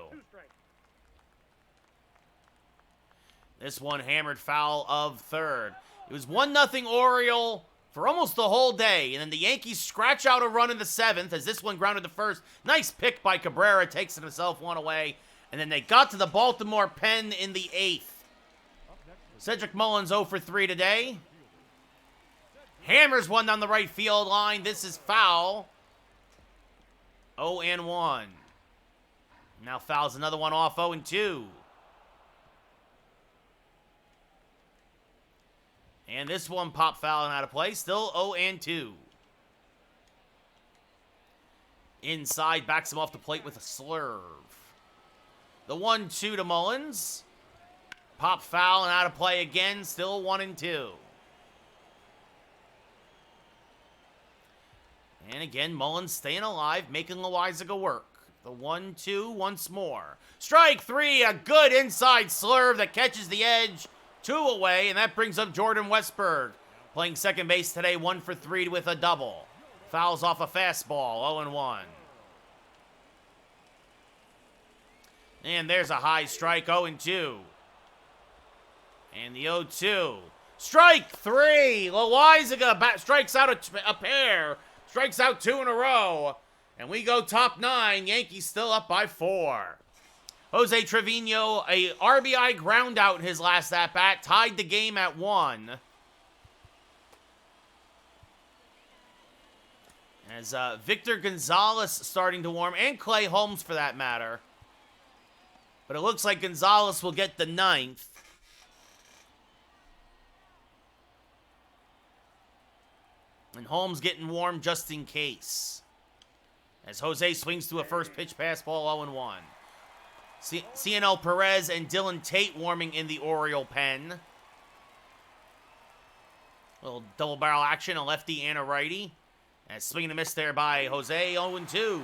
Speaker 1: This one hammered foul of third. It was 1-0 Oriole for almost the whole day. And then the Yankees scratch out a run in the 7th as this one grounded to first. Nice pick by Cabrera, takes it himself one away. And then they got to the Baltimore pen in the 8th. Cedric Mullins 0 for 3 today. Hammers one down the right field line. This is foul. 0-1. Now fouls another one off 0-2. And this one popped fouling out of play. Still 0-2. Inside, backs him off the plate with a slurve. The 1-2 to Mullins. Pop foul and out of play again. Still 1-2. And again, Mullins staying alive, making Loaizaga work. The 1-2 once more. Strike 3, a good inside slurve that catches the edge. 2 away, and that brings up Jordan Westberg. Playing second base today, 1 for 3 with a double. Fouls off a fastball, 0-1. And there's a high strike, 0-2. And the 0-2. Strike 3! Loaizaga strikes out a pair. Strikes out 2 in a row. And we go top 9. Yankees still up by 4. Jose Trevino, a RBI ground out in his last at-bat, tied the game at 1. As Victor Gonzalez starting to warm, and Clay Holmes for that matter. But it looks like Gonzalez will get the 9th. And Holmes getting warm just in case. As Jose swings to a first pitch pass ball 0-1. CNL Perez and Dylan Tate warming in the Oriole pen. Little double barrel action, a lefty and a righty. And swing and a miss there by Jose, 0-2.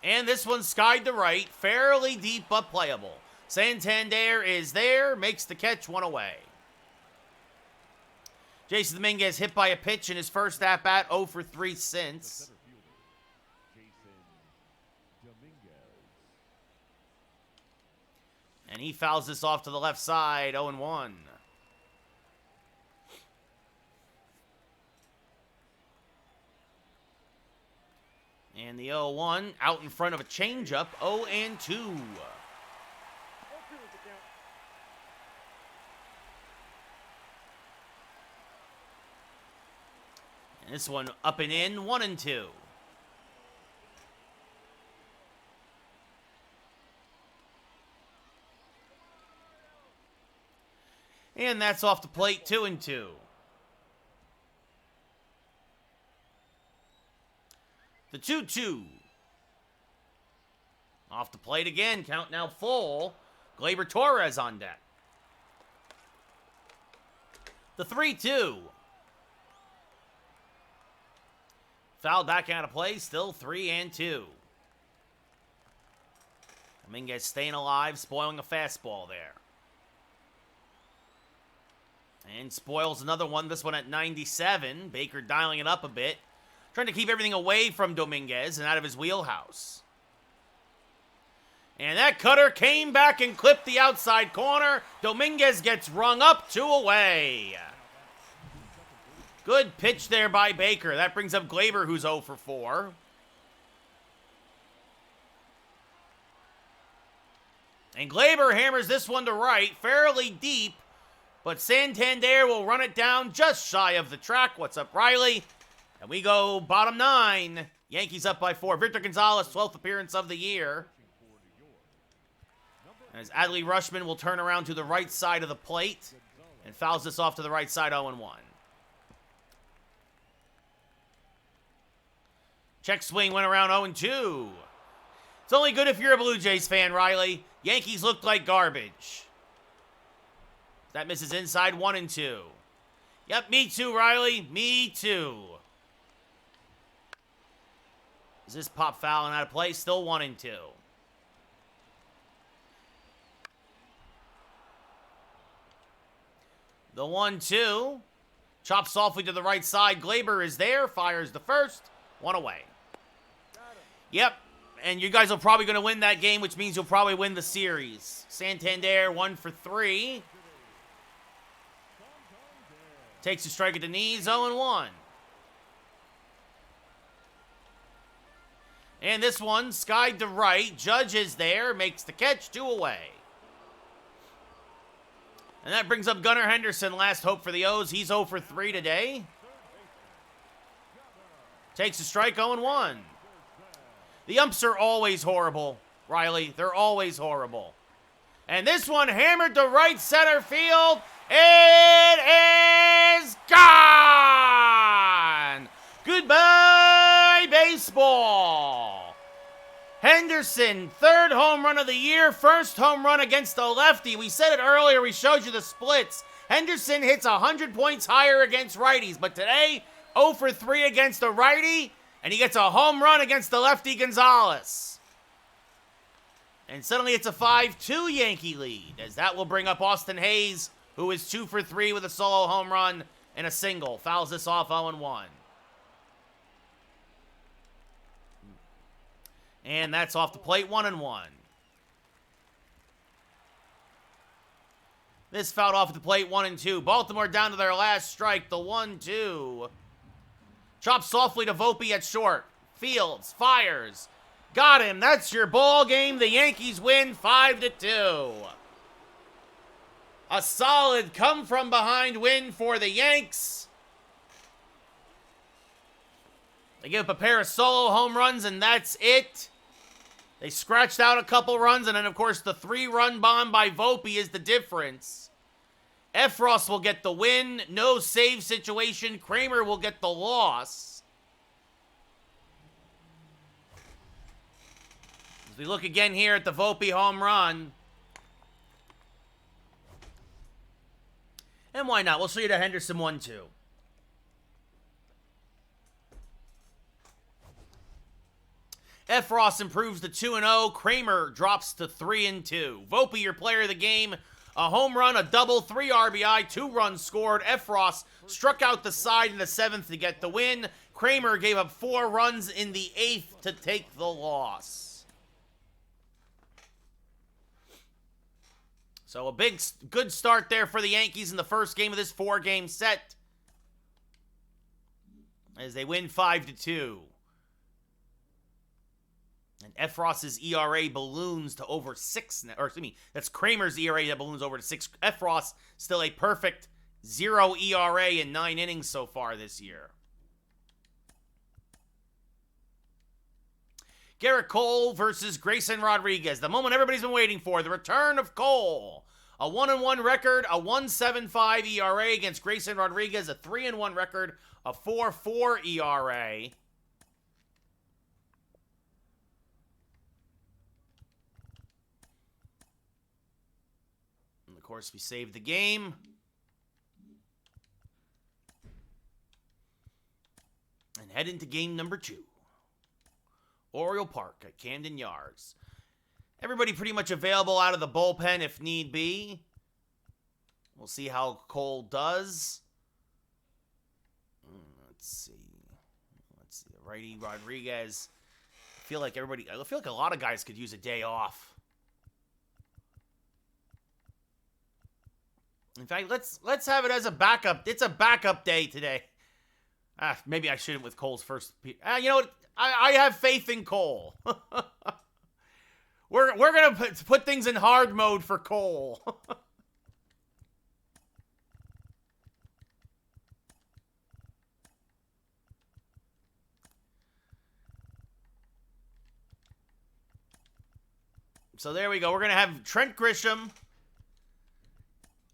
Speaker 1: And this one skied to right, fairly deep but playable. Santander is there, makes the catch, 1 away. Jason Dominguez hit by a pitch in his first at-bat, 0 for 3 since. And he fouls this off to the left side, 0-1. And the 0-1 out in front of a changeup, 0-2. And this one up and in, 1-2. And that's off the plate, 2-2. The 2-2. Off the plate again, count now full. Gleyber Torres on deck. The 3-2. Fouled back out of play, still 3-2. Dominguez staying alive, spoiling a fastball there. And spoils another one, this one at 97. Baker dialing it up a bit. Trying to keep everything away from Dominguez and out of his wheelhouse. And that cutter came back and clipped the outside corner. Dominguez gets rung up, 2 away. Good pitch there by Baker. That brings up Glaber, who's 0 for 4. And Glaber hammers this one to right, fairly deep. But Santander will run it down just shy of the track. What's up, Riley? And we go bottom 9. Yankees up by 4. Victor Gonzalez, 12th appearance of the year. As Adley Rutschman will turn around to the right side of the plate and fouls this off to the right side, 0-1. Check swing went around 0-2. It's only good if you're a Blue Jays fan, Riley. Yankees looked like garbage. That misses inside, 1-2. Yep, me too, Riley. Me too. Is this pop foul and out of play? Still 1-2. The 1-2. Chops softly to the right side. Glaber is there. Fires the first. 1 away. Yep. And you guys are probably going to win that game, which means you'll probably win the series. Santander, 1 for 3. Takes a strike at the knees, 0-1. And this one, skied to right. Judge is there, makes the catch, 2 away. And that brings up Gunnar Henderson, last hope for the O's. He's 0 for 3 today. Takes a strike, 0-1. The umps are always horrible, Riley. They're always horrible. And this one hammered to right center field. It is gone! Goodbye, baseball. Henderson, 3rd home run of the year, 1st home run against a lefty. We said it earlier, we showed you the splits. Henderson hits 100 points higher against righties, but today, 0 for 3 against a righty, and he gets a home run against the lefty Gonzalez. And suddenly it's a 5-2 Yankee lead, as that will bring up Austin Hayes, who is 2 for 3 with a solo home run and a single. Fouls this off, 0-1. And that's off the plate, 1-1. This fouled off the plate, 1-2. Baltimore down to their last strike, the 1-2. Chops softly to Volpe at short. Fields, fires. Got him. That's your ball game. The Yankees win 5-2. A solid come-from-behind win for the Yanks. They give up a pair of solo home runs, and that's it. They scratched out a couple runs, and then, of course, the 3-run bomb by Volpe is the difference. Efros will get the win. No save situation. Kramer will get the loss. As we look again here at the Volpe home run. And why not? We'll show you the Henderson 1-2. Efros improves to 2-0. Kramer drops to 3-2. Volpe, your player of the game. A home run, a double, 3 RBI, 2 runs scored. Efros struck out the side in the 7th to get the win. Kramer gave up 4 runs in the 8th to take the loss. So a good start there for the Yankees in the first game of this 4-game set, as they win 5-2. And Efros's ERA balloons to over 6, or excuse me, that's Kramer's ERA that balloons over to 6. Efros still a perfect 0 ERA in 9 innings so far this year. Garrett Cole versus Grayson Rodriguez. The moment everybody's been waiting for, the return of Cole. A 1-1 record, a 1.75 ERA against Grayson Rodriguez, a 3-1 record, a 4.4 ERA. And of course, we saved the game. And head into game number 2. Oriole Park at Camden Yards. Everybody pretty much available out of the bullpen if need be. We'll see how Cole does. Let's see. Righty Rodriguez. I feel like a lot of guys could use a day off. In fact, let's have it as a backup. It's a backup day today. Maybe I shouldn't with Cole's first. You know what? I have faith in Cole. We're gonna put things in hard mode for Cole. So there we go. We're gonna have Trent Grisham,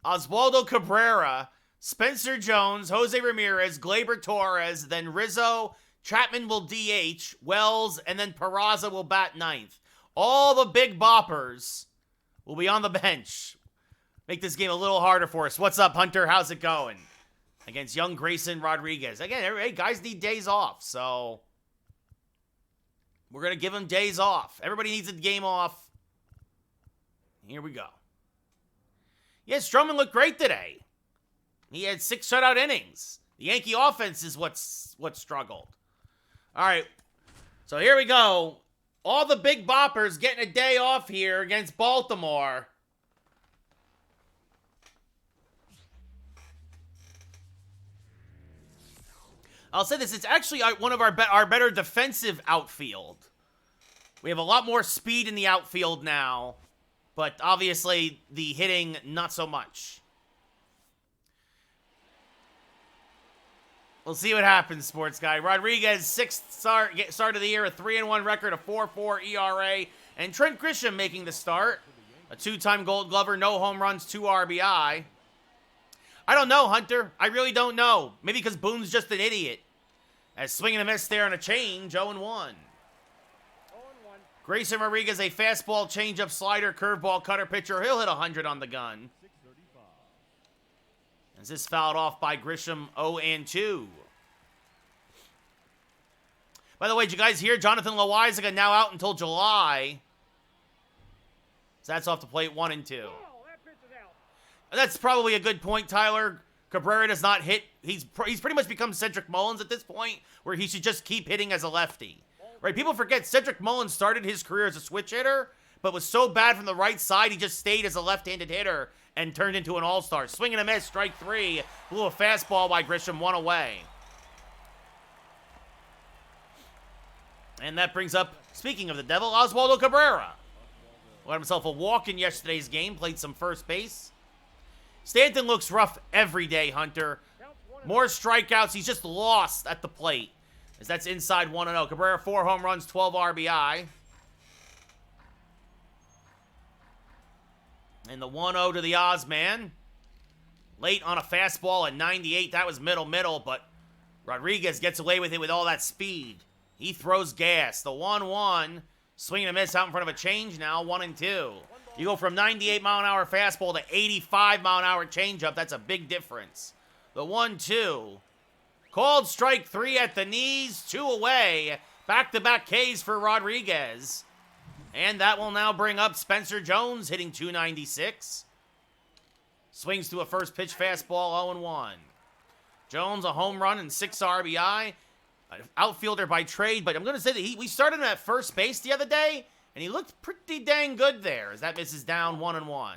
Speaker 1: Oswaldo Cabrera, Spencer Jones, Jose Ramirez, Gleyber Torres, then Rizzo, Chapman will DH, Wells, and then Peraza will bat ninth. All the big boppers will be on the bench. Make this game a little harder for us. What's up, Hunter? How's it going? Against young Grayson Rodriguez. Again, hey, guys need days off, so we're going to give them days off. Everybody needs a game off. Here we go. Yeah, Stroman looked great today. He had 6 shutout innings. The Yankee offense is what struggled. All right, so here we go. All the big boppers getting a day off here against Baltimore. I'll say this, it's actually one of our better defensive outfield. We have a lot more speed in the outfield now, but obviously the hitting, not so much. We'll see what happens, sports guy. Rodriguez, 6th start of the year, a 3-1 record, a 4.4 ERA. And Trent Grisham making the start. A 2-time Gold Glover, no home runs, 2 RBI. I don't know, Hunter. I really don't know. Maybe because Boone's just an idiot. As swing and a miss there on a change, 0-1. Grayson Rodriguez, a fastball, changeup, slider, curveball, cutter pitcher. He'll hit 100 on the gun. As this fouled off by Grisham, 0-2. By the way, did you guys hear Jonathan Loaizaga now out until July? So that's off the plate, 1-2. That's probably a good point, Tyler. Cabrera does not hit. He's pretty much become Cedric Mullins at this point, where he should just keep hitting as a lefty. Right? People forget Cedric Mullins started his career as a switch hitter, but was so bad from the right side, he just stayed as a left-handed hitter and turned into an all-star. Swing and a miss, strike 3. A little fastball by Grisham, 1 away. And that brings up, speaking of the devil, Oswaldo Cabrera. Got himself a walk in yesterday's game, played some first base. Stanton looks rough every day, Hunter. More strikeouts, he's just lost at the plate. As that's inside 1-0. Cabrera, 4 home runs, 12 RBI. And the 1-0 to the Ozman. Late on a fastball at 98. That was middle, but Rodriguez gets away with it with all that speed. He throws gas. The 1-1. Swing and a miss out in front of a change now. 1-2. You go from 98-mile-an-hour fastball to 85-mile-an-hour changeup. That's a big difference. The 1-2. Called strike 3 at the knees. 2 away. Back-to-back Ks for Rodriguez. And that will now bring up Spencer Jones, hitting .296. Swings to a first pitch fastball, 0-1. Jones, a home run and 6 RBI. Outfielder by trade, but I'm going to say that we started him at first base the other day, and he looked pretty dang good there, as that misses down 1-1.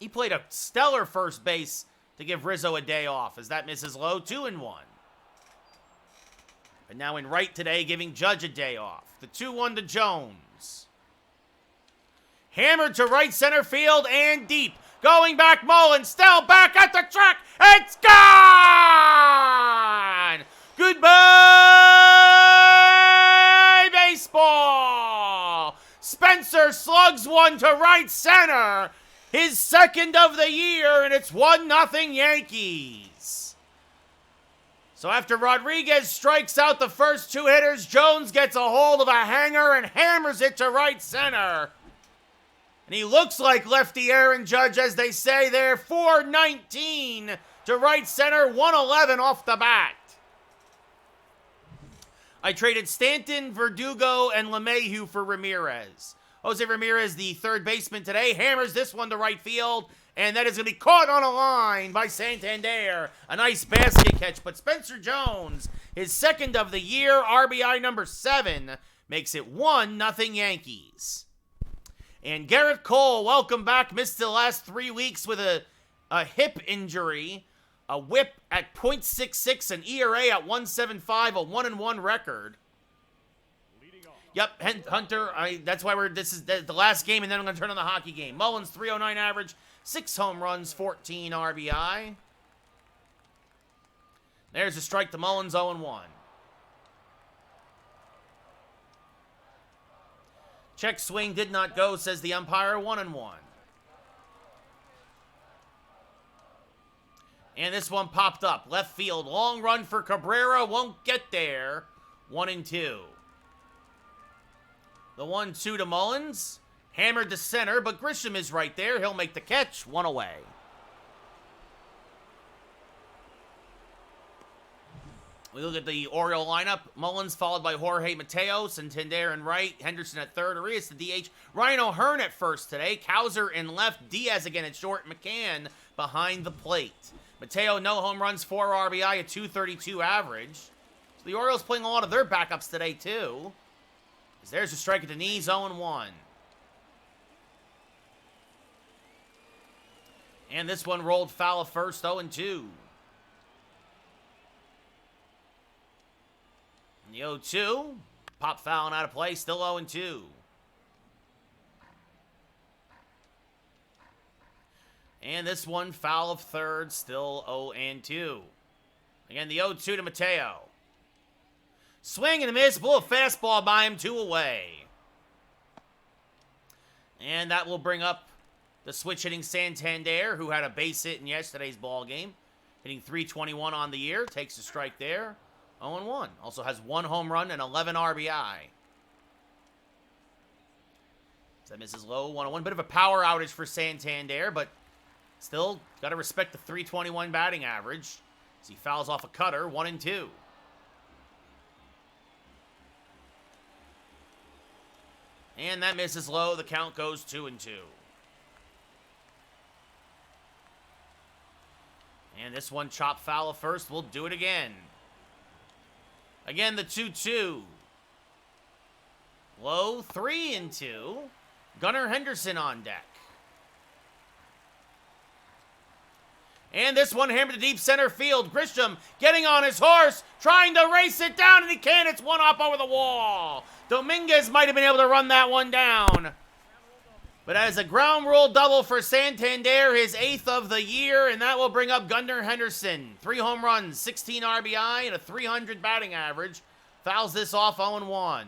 Speaker 1: He played a stellar first base to give Rizzo a day off, as that misses low, 2-1. But now in right today, giving Judge a day off. The 2-1 to Jones. Hammered to right center field and deep. Going back, Mullins, still back at the track. It's gone! Goodbye, baseball! Spencer slugs one to right center. His second of the year, and it's 1-0 Yankees. So after Rodriguez strikes out the first 2 hitters, Jones gets a hold of a hanger and hammers it to right center. And he looks like lefty Aaron Judge, as they say there. 419 to right center, 111 off the bat. I traded Stanton, Verdugo, and LeMahieu for Ramirez. Jose Ramirez, the third baseman today, hammers this one to right field, and that is going to be caught on a line by Santander. A nice basket catch, but Spencer Jones, his second of the year, RBI number 7, makes it 1-0 Yankees. And Garrett Cole, welcome back, missed the last 3 weeks with a hip injury, a whip at .66, an ERA at 1.75, a 1-1 record. Yep, Hunter, that's why this is the last game, and then I'm going to turn on the hockey game. Mullins, 309 average, 6 home runs, 14 RBI. There's a strike to Mullins, 0-1. Check swing did not go, says the umpire, 1-1. And this one popped up. Left field, long run for Cabrera, won't get there. 1-2. The 1-2 to Mullins. Hammered to center, but Grisham is right there. He'll make the catch. 1 away. We look at the Oriole lineup. Mullins followed by Jorge Mateo, Santander in right, Henderson at third, Arias the DH, Ryan O'Hearn at first today, Cowser in left, Diaz again at short, McCann behind the plate. Mateo, no home runs, 4 RBI, a 232 average. So the Orioles playing a lot of their backups today, too. As there's a strike at the knees, 0-1. And this one rolled foul of first, 0-2. The 0-2, pop foul and out of play, still 0-2. And this one, foul of third, still 0-2. Again, the 0-2 to Mateo. Swing and a miss, blew a fastball by him, 2 away. And that will bring up the switch hitting Santander, who had a base hit in yesterday's ball game. Hitting .321 on the year, takes a strike there. 0-1. Also has 1 home run and 11 RBI. So that misses low. 1-1. Bit of a power outage for Santander, but still got to respect the .321 batting average as he fouls off a cutter. 1-2. And that misses low. The count goes 2-2. And this one chopped foul of first. We'll do it again. Again, the 2-2. Low, 3-2. Gunnar Henderson on deck. And this one hammered to deep center field. Grisham getting on his horse, trying to race it down, and he can't. It's one up over the wall. Dominguez might have been able to run that one down. But as a ground rule double for Santander, his 8th of the year, and that will bring up Gunnar Henderson. 3 home runs, 16 RBI, and a .300 batting average. Fouls this off 0-1.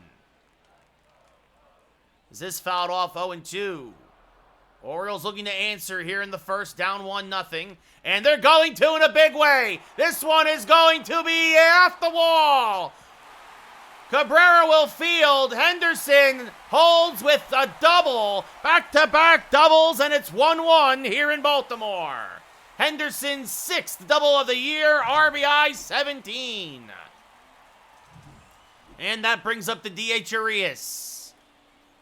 Speaker 1: Is this fouled off 0-2? Orioles looking to answer here in the first, down 1-0. And they're going to in a big way. This one is going to be off the wall. Cabrera will field. Henderson holds with a double. Back-to-back doubles, and it's 1-1 here in Baltimore. Henderson's 6th double of the year, RBI 17. And that brings up the DH Arias.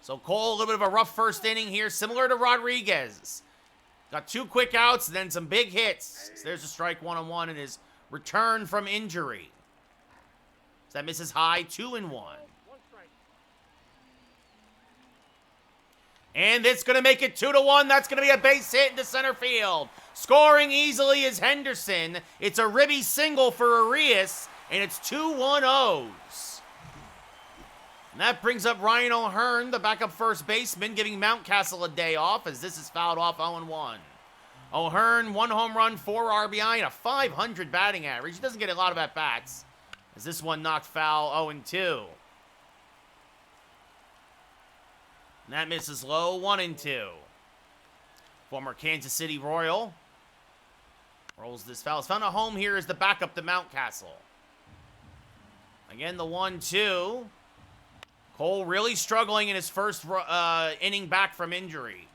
Speaker 1: So Cole, a little bit of a rough first inning here, similar to Rodriguez. Got 2 quick outs, then some big hits. So there's a strike 1-1 in his return from injury. So that misses high, 2-1. And it's going to make it 2-1. That's going to be a base hit into center field. Scoring easily is Henderson. It's a ribby single for Arias, and it's 2 1-0s. And that brings up Ryan O'Hearn, the backup first baseman, giving Mountcastle a day off as this is fouled off 0-1. O'Hearn, 1 home run, 4 RBI, and a .500 batting average. He doesn't get a lot of at-bats as this one knocked foul 0-2. And that misses low, 1-2. Former Kansas City Royal rolls this foul. He's found a home here as the backup to Mountcastle. Again, the 1-2. Cole really struggling in his first inning back from injury.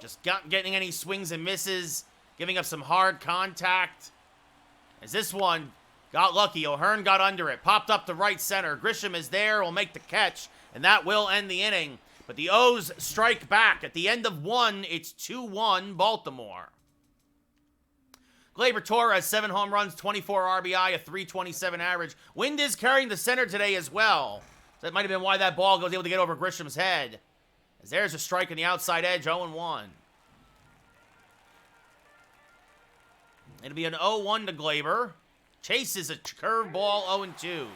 Speaker 1: Just getting any swings and misses, giving up some hard contact. As this one Got lucky. O'Hearn got under it. Popped up to right center. Grisham is there. Will make the catch. And that will end the inning. But the O's strike back. At the end of one, it's 2-1 Baltimore. Gleyber Torres, 7 home runs, 24 RBI, a 327 average. Wind is carrying the center today as well. So that might have been why that ball was able to get over Grisham's head. As there's a strike on the outside edge, 0-1. It'll be an 0-1 to Gleyber. Chases a curveball, 0-2.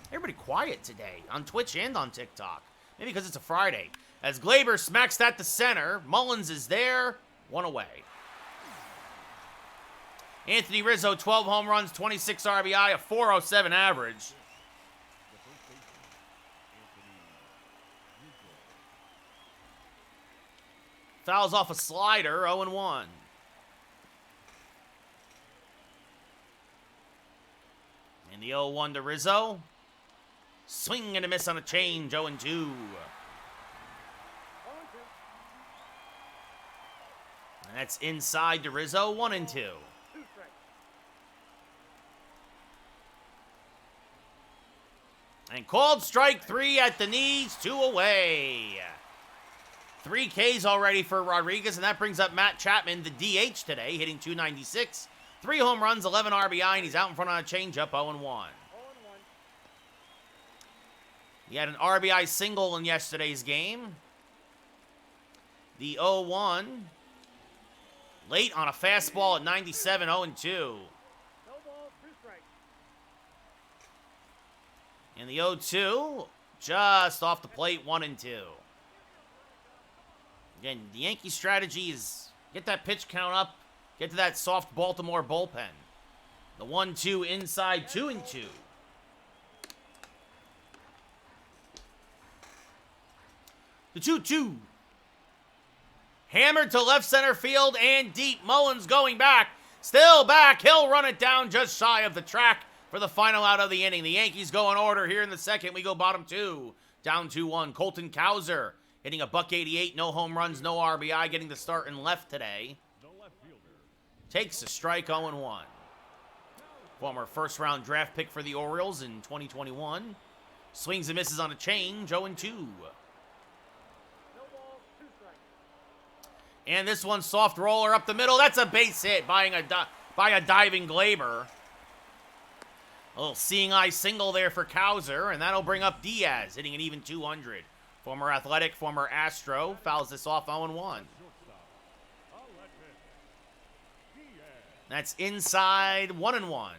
Speaker 1: Everybody quiet today on Twitch and on TikTok. Maybe because it's a Friday. As Gleyber smacks that to center, Mullins is there, 1 away. Anthony Rizzo, 12 home runs, 26 RBI, a 407 average. Fouls off a slider, 0-1. And the 0-1 to Rizzo. Swing and a miss on a change, 0-2. And that's inside to Rizzo, 1-2. And called strike 3 at the knees, 2 away. 3 Ks already for Rodriguez, and that brings up Matt Chapman, the DH today, hitting .296. 3 home runs, 11 RBI, and he's out in front on a changeup, 0-1. He had an RBI single in yesterday's game. The 0-1. Late on a fastball at 97, 0-2. And the 0-2, just off the plate, 1-2. Again, the Yankee strategy is get that pitch count up, get to that soft Baltimore bullpen. The 1-2 inside, 2-2. The 2-2. Hammered to left center field and deep. Mullins going back. Still back. He'll run it down just shy of the track for the final out of the inning. The Yankees go in order here in the second. We go bottom 2. Down 2-1. Colton Cowser hitting a .188. No home runs, no RBI. Getting the start in left today. Takes a strike, 0-1. Former first-round draft pick for the Orioles in 2021. Swings and misses on a change, 0-2. And this one, soft roller up the middle. That's a base hit by a diving Gleyber. A little seeing eye single there for Cowser, and that'll bring up Diaz, hitting an even 200. Former Athletic, former Astro, fouls this off 0-1. That's inside, 1-1.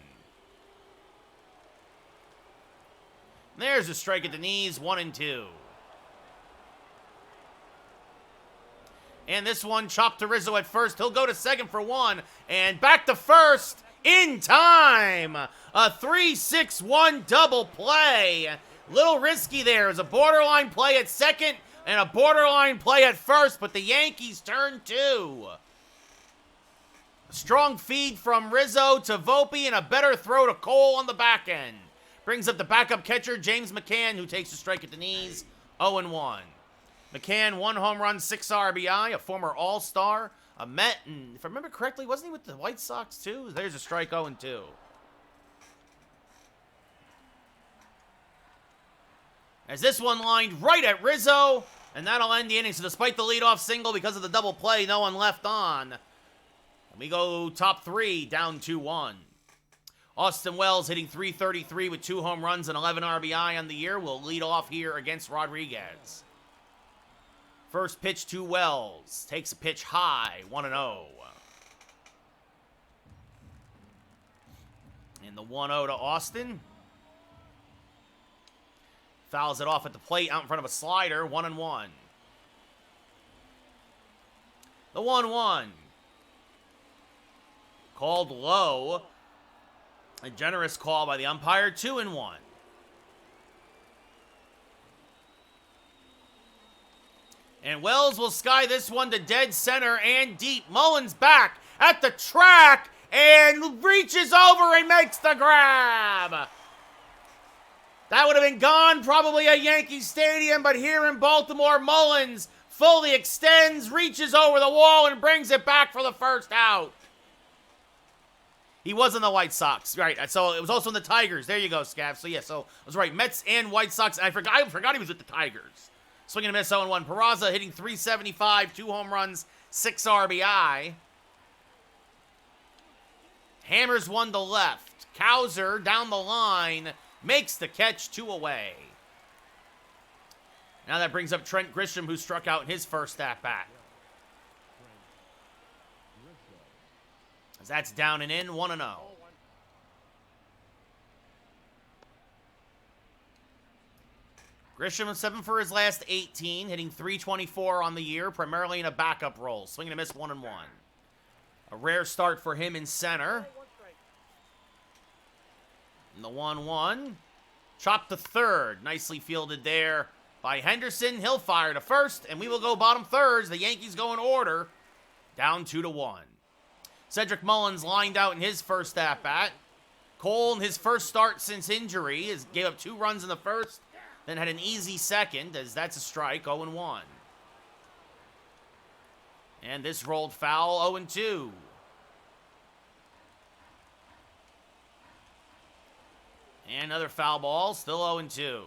Speaker 1: There's a strike at the knees, 1-2. And this one chopped to Rizzo at first. He'll go to second for 1. And back to first in time. A 3-6-1 double play. Little risky there. It was a borderline play at second and a borderline play at first. But the Yankees turn 2. A strong feed from Rizzo to Volpe and a better throw to Cole on the back end. Brings up the backup catcher, James McCann, who takes a strike at the knees. 0-1. McCann, 1 home run, 6 RBI, a former All-Star, a Met, and if I remember correctly, wasn't he with the White Sox too? There's a strike, 0-2. As this one lined right at Rizzo, and that'll end the inning. So despite the leadoff single, because of the double play, no one left on. And we go top 3, down 2-1. Austin Wells hitting .333 with 2 home runs and 11 RBI on the year will lead off here against Rodriguez. First pitch to Wells. Takes a pitch high, 1-0. And the 1-0 to Austin. Fouls it off at the plate out in front of a slider, 1-1. The 1-1. Called low. A generous call by the umpire, 2-1. And Wells will sky this one to dead center and deep. Mullins back at the track and reaches over and makes the grab. That would have been gone probably at Yankee Stadium, but here in Baltimore, Mullins fully extends, reaches over the wall, and brings it back for the first out. He was in the White Sox, right? So it was also in the Tigers. There you go, Scav. So yeah, so I was right. Mets and White Sox. I forgot he was with the Tigers. Swinging a miss, 0-1. Peraza hitting .375, 2 home runs, 6 RBI. Hammers one to left. Cowser down the line makes the catch, 2 away. Now that brings up Trent Grisham, who struck out in his first at-bat. As that's down and in, 1-0. Grisham was 7 for his last 18, hitting .324 on the year, primarily in a backup role. Swing and a miss, 1-1. A rare start for him in center. And the 1-1. Chopped to third. Nicely fielded there by Henderson. He'll fire to first, and we will go bottom thirds. The Yankees go in order. Down 2-1. Cedric Mullins lined out in his first at-bat. Cole, in his first start since injury, gave up 2 runs in the first, then had an easy second, as that's a strike, 0-1. And this rolled foul, 0-2. And another foul ball, still 0-2.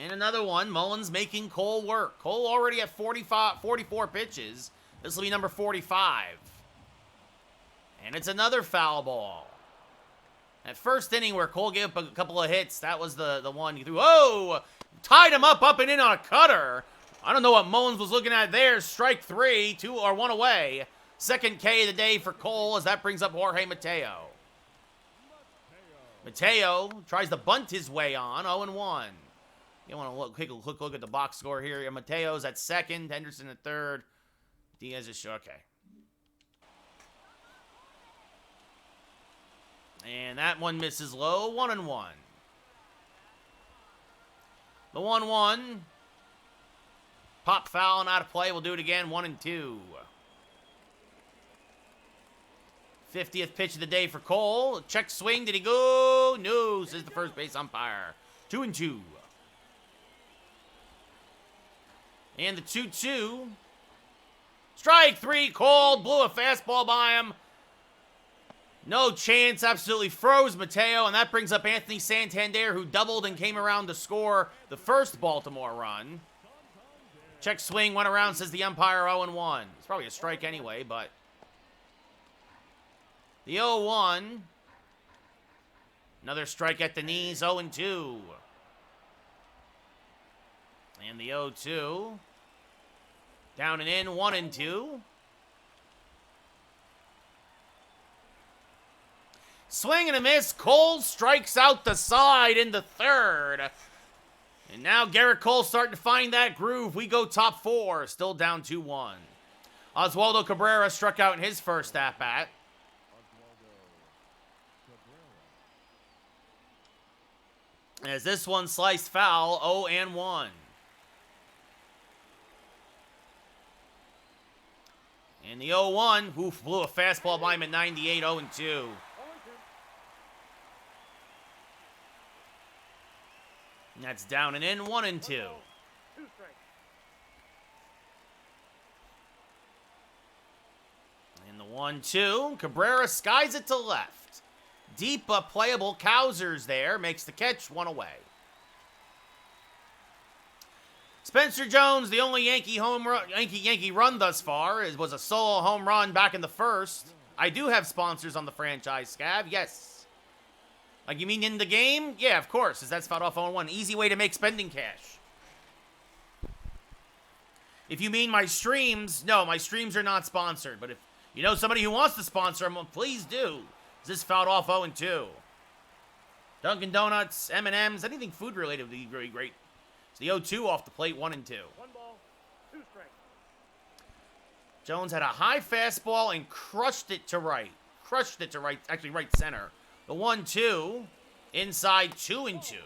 Speaker 1: And another one, Mullins making Cole work. Cole already at 44 pitches. This will be number 45. And it's another foul ball. That first inning where Cole gave up a couple of hits, that was the one he threw. Oh! Tied him up and in on a cutter. I don't know what Mullins was looking at there. Strike 3, 2 or 1 away. Second K of the day for Cole, as that brings up Jorge Mateo. Mateo tries to bunt his way on, 0-1. You want to take a quick look at the box score here. Mateo's at second, Henderson at third. Diaz is short. Okay. And that one misses low, 1-1. The 1-1. Pop foul and out of play. We'll do it again, 1-2. 50th pitch of the day for Cole. Check swing. Did he go? No, says the first base umpire. 2-2. And the 2-2. Strike 3 called. Blew a fastball by him. No chance. Absolutely froze Mateo. And that brings up Anthony Santander, who doubled and came around to score the first Baltimore run. Check swing. Went around, says the umpire, 0-1. It's probably a strike anyway, but... The 0-1. Another strike at the knees, 0-2. And the 0-2. Down and in, 1-2. Swing and a miss. Cole strikes out the side in the third. And now Garrett Cole starting to find that groove. We go top 4. Still down 2-1. Oswaldo Cabrera struck out in his first at-bat. As this one sliced foul, 0-1. And the 0-1, blew a fastball by him at 98, 0-2. And that's down and in, 1-2. And the 1-2, Cabrera skies it to left. Deep, playable Cowser's there, makes the catch, 1 away. Spencer Jones, the only Yankee run thus far, was a solo home run back in the first. I do have sponsors on the franchise, Scav. Yes. Like, you mean in the game? Yeah, of course, as that's fouled off 0-1. Easy way to make spending cash. If you mean my streams, no, my streams are not sponsored. But if you know somebody who wants to sponsor them, please do. This fouled off 0-2. Dunkin' Donuts, M&M's, anything food related would be very great. So the 0-2 off the plate, 1-2.
Speaker 3: 1 ball, 2 strikes.
Speaker 1: Jones had a high fastball and crushed it to right. Actually right center. The 1-2, inside 2-2.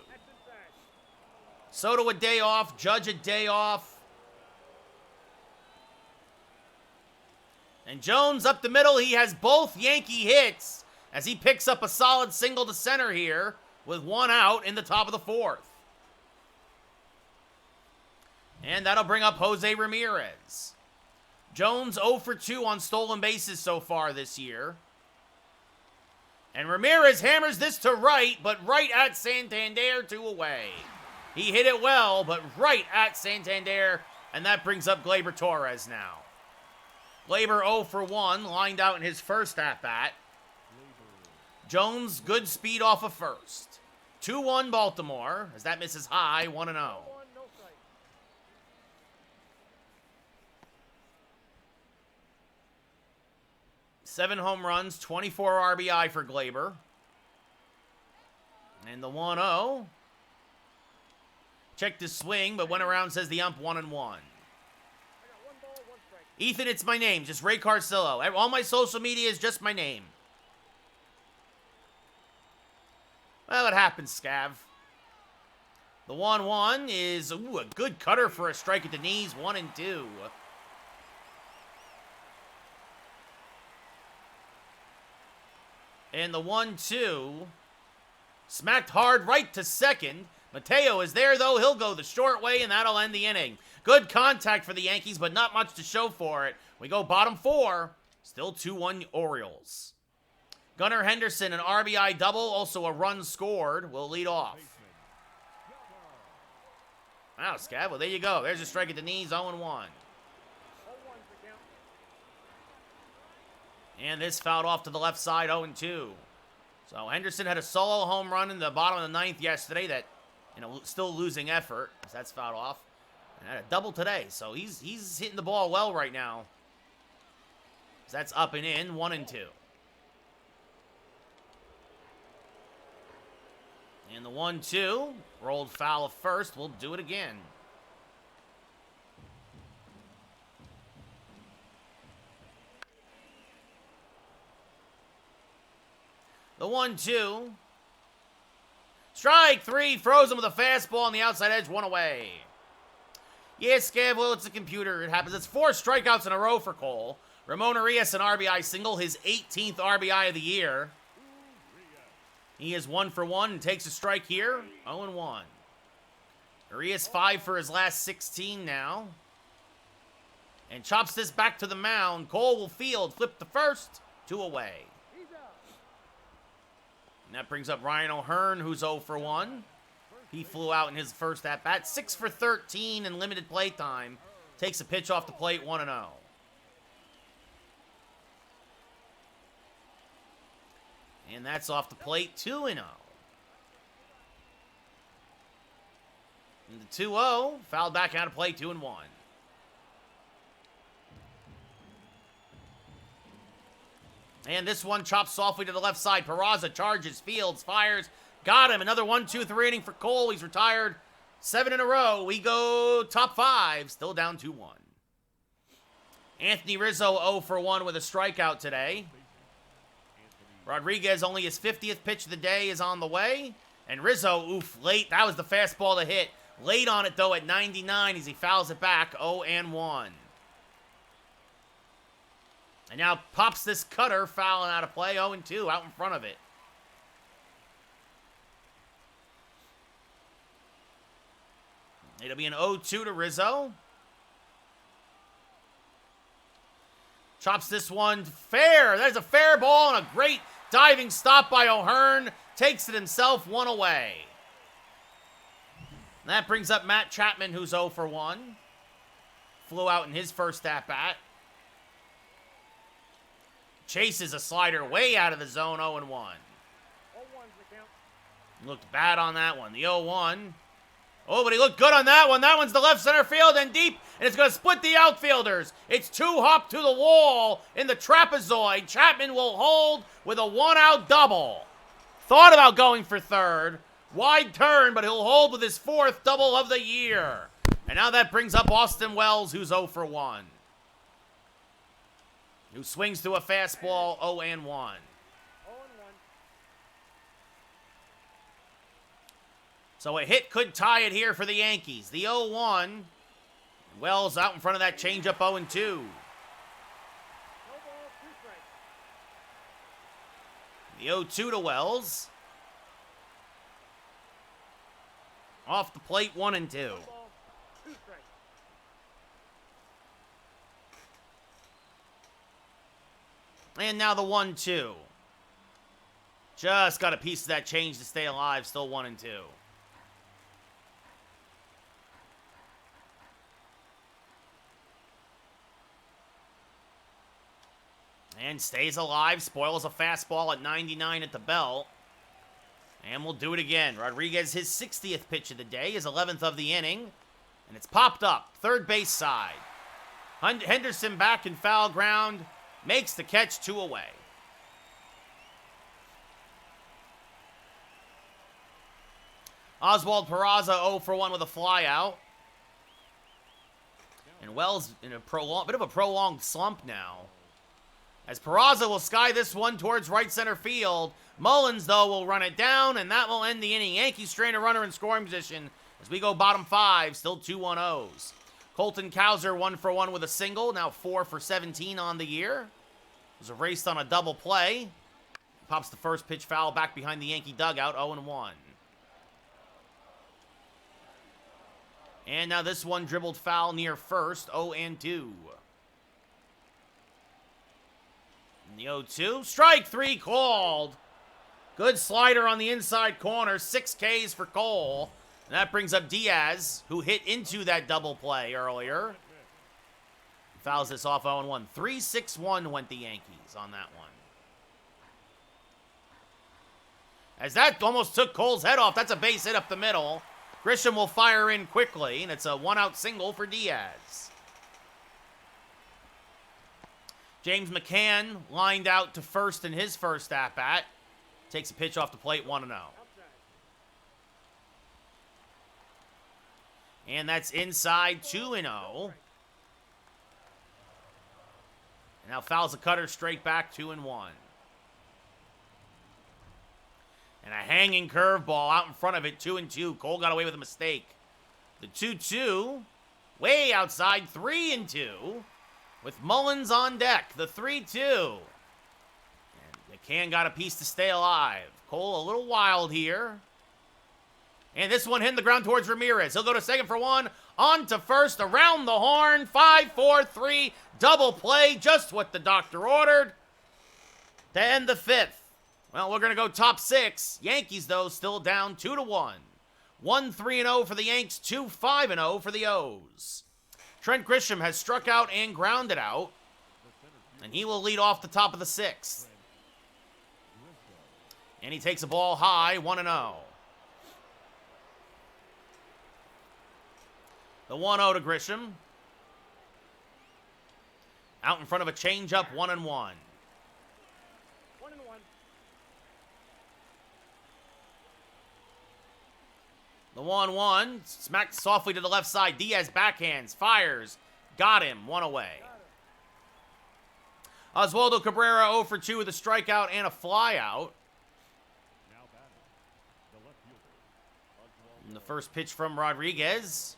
Speaker 1: Soto a day off, Judge a day off. And Jones up the middle, he has both Yankee hits as he picks up a solid single to center here with 1 out in the top of the 4th. And that'll bring up Jose Ramirez. Jones 0 for 2 on stolen bases so far this year. And Ramirez hammers this to right, but right at Santander, 2 away. He hit it well, but right at Santander, and that brings up Gleyber Torres now. Gleyber 0 for 1, lined out in his first at-bat. Jones, good speed off of first. 2-1 Baltimore, as that misses high, 1-0.
Speaker 3: 1, no strike.
Speaker 1: 7 home runs, 24 RBI for Gleyber. And the 1-0. Checked his swing, but went around, says the ump, 1-1.
Speaker 3: I got 1 ball, 1 strike.
Speaker 1: Ethan, it's my name, just Ray Carcillo. All my social media is just my name. Well, it happens, Scav. The 1-1 is a good cutter for a strike at the knees, 1-2. And the 1-2 smacked hard right to second. Mateo is there, though. He'll go the short way, and that'll end the inning. Good contact for the Yankees, but not much to show for it. We go bottom 4. Still 2-1 Orioles. Gunnar Henderson, an RBI double, also a run scored, will lead off. Wow, Scav. Well, there you go. There's a strike at the knees, 0-1.
Speaker 3: 0-1 the count.
Speaker 1: And this fouled off to the left side, 0-2. So Henderson had a solo home run in the bottom of the 9th yesterday that, still losing effort. So that's fouled off. And had a double today. So he's hitting the ball well right now. So that's up and in, 1-2. And the 1-2, rolled foul of first. We'll do it again. The 1-2. Strike 3, throws him with a fastball on the outside edge, 1 away. Yeah, Scav, well, it's a computer. It happens. It's 4 strikeouts in a row for Cole. Ramon Arias, an RBI single, his 18th RBI of the year. He is 1 for 1 and takes a strike here, 0-1. Arias 5 for his last 16 now. And chops this back to the mound. Cole will field, flip to first, 2 away. And that brings up Ryan O'Hearn, who's 0 for 1. He flew out in his first at-bat. 6 for 13 in limited play time. Takes a pitch off the plate, 1-0. And that's off the plate, 2-0. And the 2-0, fouled back out of play, 2-1. And this one chops softly to the left side. Peraza charges, fields, fires. Got him. Another 1-2-3 inning for Cole. He's retired 7 in a row. We go top 5. Still down 2-1. Anthony Rizzo 0 for 1 with a strikeout today. Rodriguez, only his 50th pitch of the day, is on the way. And Rizzo, late. That was the fastball to hit. Late on it, though, at 99 as he fouls it back, 0-1. And now pops this cutter, fouling out of play, 0-2, out in front of it. It'll be an 0-2 to Rizzo. Chops this one fair. That is a fair ball and a great diving stop by O'Hearn. Takes it himself, 1 away. And that brings up Matt Chapman, who's 0 for 1. Flew out in his first at-bat. Chases a slider way out of the zone, 0-1.
Speaker 3: 0-1 the count.
Speaker 1: Looked bad on that one. The 0-1. Oh, but he looked good on that one. That one's the left center field and deep, and it's going to split the outfielders. It's 2-hop to the wall in the trapezoid. Chapman will hold with a 1-out double. Thought about going for third. Wide turn, but he'll hold with his 4th double of the year. And now that brings up Austin Wells, who's 0 for 1. Who swings through a fastball, 0-1.
Speaker 3: 0-1.
Speaker 1: So a hit could tie it here for the Yankees. The 0-1. Wells out in front of that changeup, 0-2.
Speaker 3: No ball, 2 strikes.
Speaker 1: The 0-2 to Wells. Off the plate, 1-2.
Speaker 3: Ball, 2 strikes.
Speaker 1: And now the 1-2. Just got a piece of that change to stay alive. Still 1-2. And stays alive. Spoils a fastball at 99 at the belt. And we'll do it again. Rodriguez, his 60th pitch of the day, his 11th of the inning. And it's popped up. Third base side. Henderson back in foul ground. Makes the catch, 2 away. Oswald Peraza 0 for 1 with a flyout. And Wells in a bit of a prolonged slump now. As Peraza will sky this one towards right center field. Mullins, though, will run it down, and that will end the inning. Yankees strain a runner in scoring position as we go bottom 5, still 2-1-0s. Colton Cowser 1 for 1 with a single, now 4 for 17 on the year. Was erased on a double play. Pops the first pitch foul back behind the Yankee dugout, 0-1. And now this one dribbled foul near first, 0-2. And the 0-2, strike 3 called. Good slider on the inside corner, 6 Ks for Cole. And that brings up Diaz, who hit into that double play earlier. Fouls this off 0-1. 3-6-1 went the Yankees on that one. As that almost took Cole's head off, that's a base hit up the middle. Grisham will fire in quickly, and it's a 1-out single for Diaz. James McCann lined out to first in his first at-bat. Takes a pitch off the plate, 1-0. And that's inside, 2-0. And now fouls the cutter straight back, 2-1. And a hanging curveball out in front of it, 2-2. Cole got away with a mistake. The 2-2, way outside, 3-2. With Mullins on deck, the 3-2. And McCann got a piece to stay alive. Cole a little wild here. And this one hitting the ground towards Ramirez. He'll go to second for 1. On to first, around the horn. 5-4-3, double play. Just what the doctor ordered. To end the 5th. Well, we're going to go top 6. Yankees, though, still down 2-1. 1-3-0 for the Yanks, 2-5-0 for the O's. Trent Grisham has struck out and grounded out. And he will lead off the top of the 6th. And he takes a ball high, 1-0. The 1-0 to Grisham. Out in front of a changeup, 1-1.
Speaker 3: 1-1.
Speaker 1: The 1-1, smacked softly to the left side. Diaz backhands, fires, got him, 1 away. Oswaldo Cabrera 0 for 2 with a strikeout and a flyout.
Speaker 2: Now batting, the left fielder,
Speaker 1: And the first pitch from Rodriguez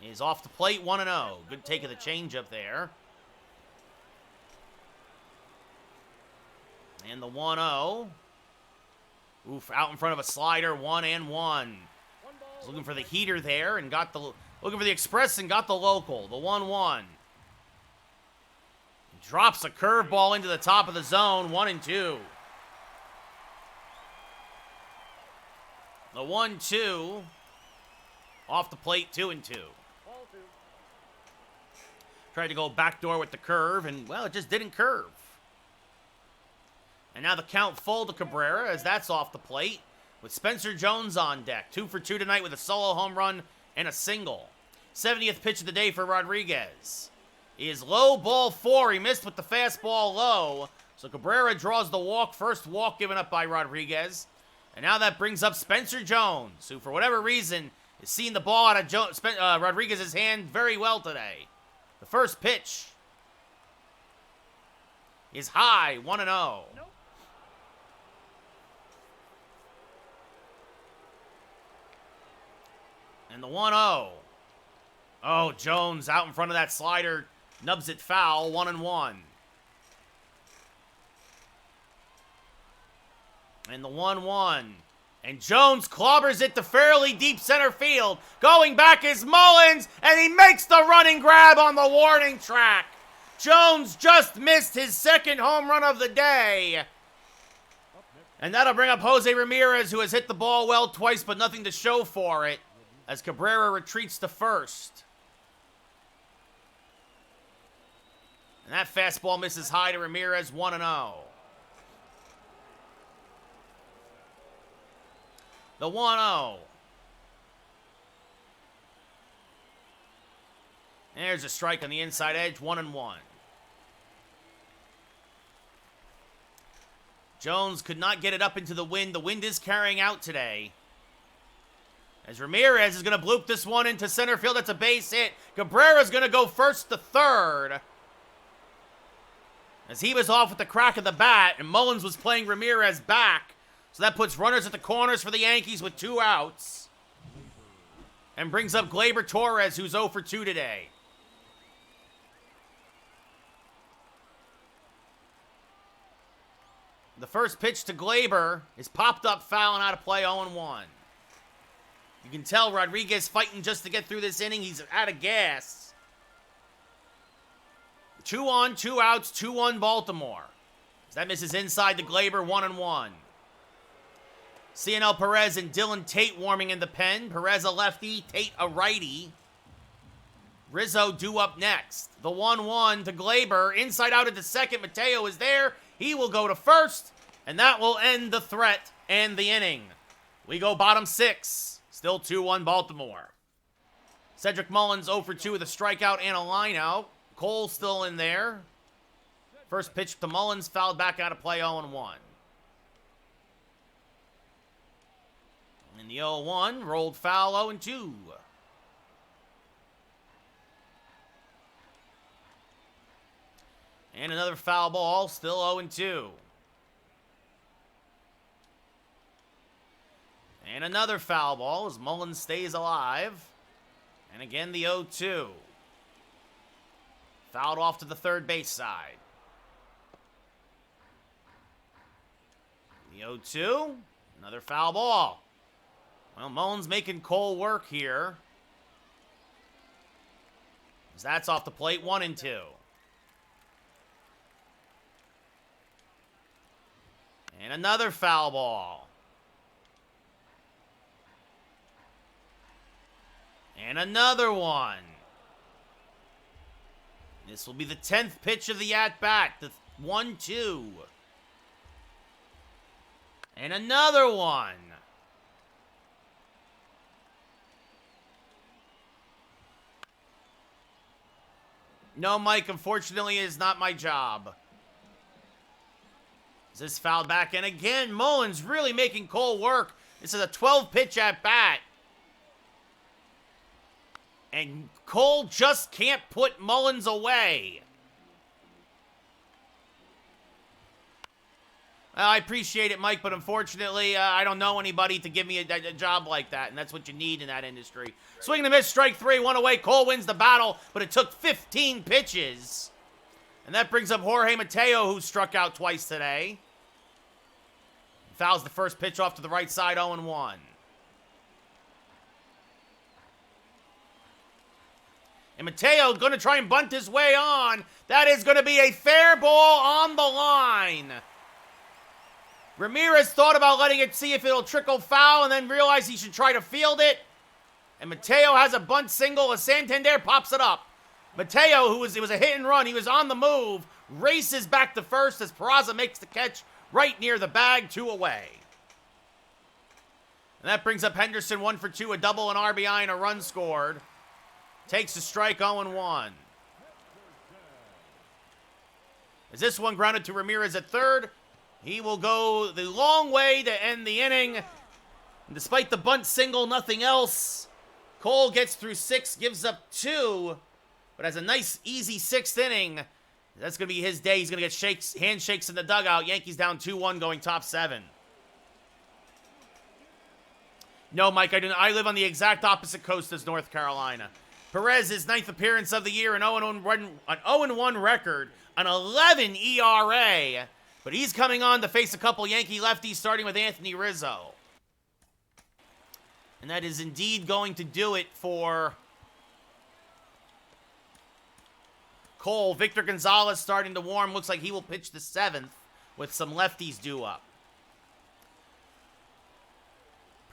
Speaker 1: is off the plate, 1-0. Good take of the changeup there. And the 1-0. Oof, out in front of a slider, 1-1. Was looking for the heater there and got the, looking for the express and got the local, the 1-1. Drops a curveball into the top of the zone, 1-2. The 1-2, off the plate, 2-2.
Speaker 3: Ball 2.
Speaker 1: Tried to go backdoor with the curve, and, well, it just didn't curve. And now the count full to Cabrera as that's off the plate with Spencer Jones on deck. 2 for 2 tonight with a solo home run and a single. 70th pitch of the day for Rodriguez is low, ball 4. He missed with the fastball low. So Cabrera draws the walk. First walk given up by Rodriguez. And now that brings up Spencer Jones, who for whatever reason is seeing the ball out of Rodriguez's hand very well today. The first pitch is high, 1-0.
Speaker 3: Nope.
Speaker 1: And the 1-0. Oh, Jones out in front of that slider. Nubs it foul, 1-1. And the 1-1. And Jones clobbers it to fairly deep center field. Going back is Mullins, and he makes the running grab on the warning track. Jones just missed his second home run of the day. And that'll bring up Jose Ramirez, who has hit the ball well twice, but nothing to show for it, as Cabrera retreats to first. And that fastball misses high to Ramirez, 1-0. The 1-0. There's a strike on the inside edge, 1-1. Jones could not get it up into the wind. The wind is carrying out today. As Ramirez is going to bloop this one into center field. That's a base hit. Cabrera's going to go first to third. As he was off with the crack of the bat, and Mullins was playing Ramirez back. So that puts runners at the corners for the Yankees with 2 outs. And brings up Gleyber Torres, who's 0 for 2 today. The first pitch to Gleyber is popped up foul and out of play, 0-1. You can tell Rodriguez fighting just to get through this inning. He's out of gas. 2 on, 2 outs, 2-1 Baltimore. As that misses inside to Gleyber, 1-1. Cionel Perez and Dylan Tate warming in the pen. Perez a lefty, Tate a righty. Rizzo due up next. The 1-1 to Gleyber. Inside out into second. Mateo is there. He will go to first. And that will end the threat and the inning. We go bottom 6. Still 2-1 Baltimore. Cedric Mullins 0 for 2 with a strikeout and a lineout. Cole still in there. First pitch to Mullins, fouled back out of play, 0-1. And the 0-1 rolled foul, 0-2. And another foul ball, still 0-2. And another foul ball as Mullins stays alive. And again, the 0-2. Fouled off to the third base side. The 0-2. Another foul ball. Well, Mullins making Cole work here. As that's off the plate, 1-2. And another foul ball. And another one. This will be the 10th pitch of the at-bat. The 1-2. And another one. No, Mike, unfortunately, it is not my job. Is this fouled back? And again, Mullins really making Cole work. This is a 12-pitch at-bat. And Cole just can't put Mullins away. Well, I appreciate it, Mike, but unfortunately, I don't know anybody to give me a job like that, and that's what you need in that industry. Swing and a miss, strike 3, 1 away. Cole wins the battle, but it took 15 pitches. And that brings up Jorge Mateo, who struck out twice today. Fouls the first pitch off to the right side, 0-1. And Mateo going to try and bunt his way on. That is going to be a fair ball on the line. Ramirez thought about letting it see if it'll trickle foul and then realized he should try to field it. And Mateo has a bunt single as Santander pops it up. Mateo, it was a hit and run, he was on the move, races back to first as Peraza makes the catch right near the bag, 2 away. And that brings up Henderson, 1 for 2, a double, an RBI, and a run scored. Takes a strike, 0-1. As this one grounded to Ramirez at third, he will go the long way to end the inning. And despite the bunt single, nothing else. Cole gets through 6, gives up 2, but has a nice, easy 6th inning. That's going to be his day. He's going to get handshakes in the dugout. Yankees down 2-1 going top 7. No, Mike, I do not. I live on the exact opposite coast as North Carolina. Perez, his 9th appearance of the year, an 0-1 record, an 11 ERA. But he's coming on to face a couple Yankee lefties, starting with Anthony Rizzo. And that is indeed going to do it for Cole. Victor Gonzalez starting to warm. Looks like he will pitch the 7th with some lefties due up.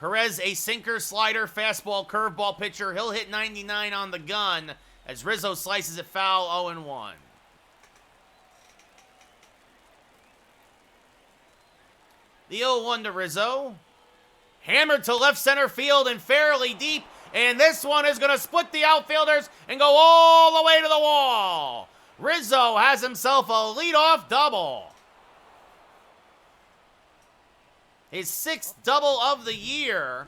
Speaker 1: Perez, a sinker, slider, fastball, curveball pitcher. He'll hit 99 on the gun as Rizzo slices it foul, 0-1. The 0-1 to Rizzo. Hammered to left center field and fairly deep. And this one is going to split the outfielders and go all the way to the wall. Rizzo has himself a leadoff double. His 6th double of the year.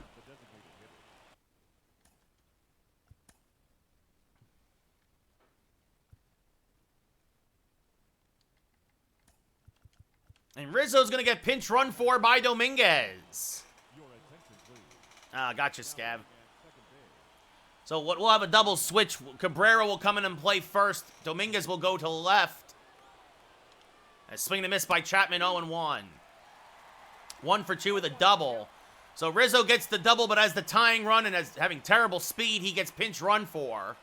Speaker 1: And Rizzo's going to get pinch run for by Dominguez. Gotcha, Scav. So we'll have a double switch. Cabrera will come in and play first. Dominguez will go to left. A swing and a miss by Chapman, 0-1. 1 for 2 with a double. So Rizzo gets the double, but as the tying run and as having terrible speed, he gets pinch run for.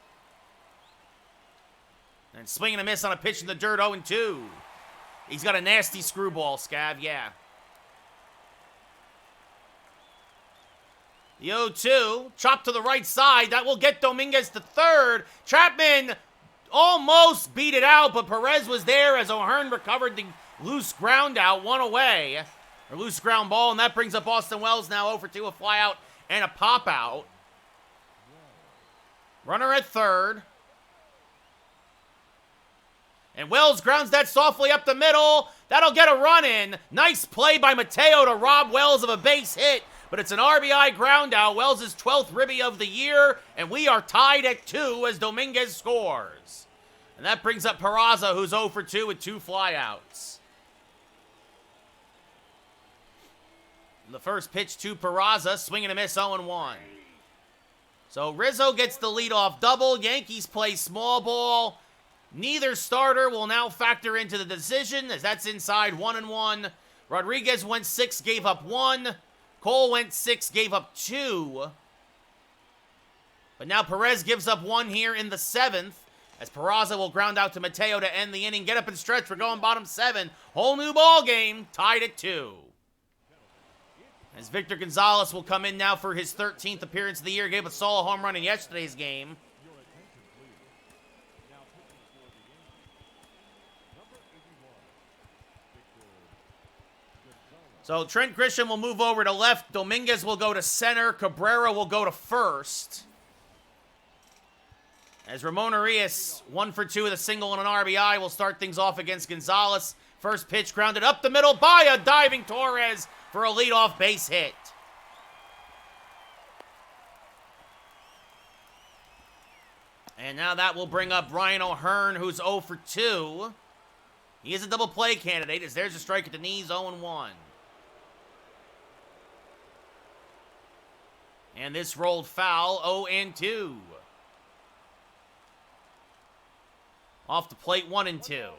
Speaker 1: And swing and a miss on a pitch in the dirt, 0-2. He's got a nasty screwball, Scav, yeah. The 0-2, chopped to the right side. That will get Dominguez to third. Chapman almost beat it out, but Perez was there as O'Hearn recovered the loose ground out, 1 away. Or loose ground ball, and that brings up Austin Wells now 0 for 2, a fly out and a pop out. Runner at third. And Wells grounds that softly up the middle. That'll get a run in. Nice play by Mateo to rob Wells of a base hit. But it's an RBI ground out. Wells' 12th ribby of the year. And we are tied at 2 as Dominguez scores. And that brings up Peraza, who's 0 for 2 with 2 flyouts. The first pitch to Peraza. Swing and a miss, 0-1. So Rizzo gets the leadoff double. Yankees play small ball. Neither starter will now factor into the decision as that's inside 1-1. Rodriguez went 6, gave up 1. Cole went 6, gave up 2. But now Perez gives up 1 here in the 7th as Peraza will ground out to Mateo to end the inning. Get up and stretch. We're going bottom 7. Whole new ball game. Tied at 2. As Victor Gonzalez will come in now for his 13th appearance of the year. Gave a solo home run in yesterday's game. So Trent Grisham will move over to left. Dominguez will go to center. Cabrera will go to first. As Ramon Arias, 1 for 2 with a single and an RBI, will start things off against Gonzalez. First pitch grounded up the middle by a diving Torres for a leadoff base hit. And now that will bring up Ryan O'Hearn, who's 0 for 2. He is a double play candidate, as there's a strike at the knees, 0-1. And this rolled foul, 0-2. Off the plate, 1-2.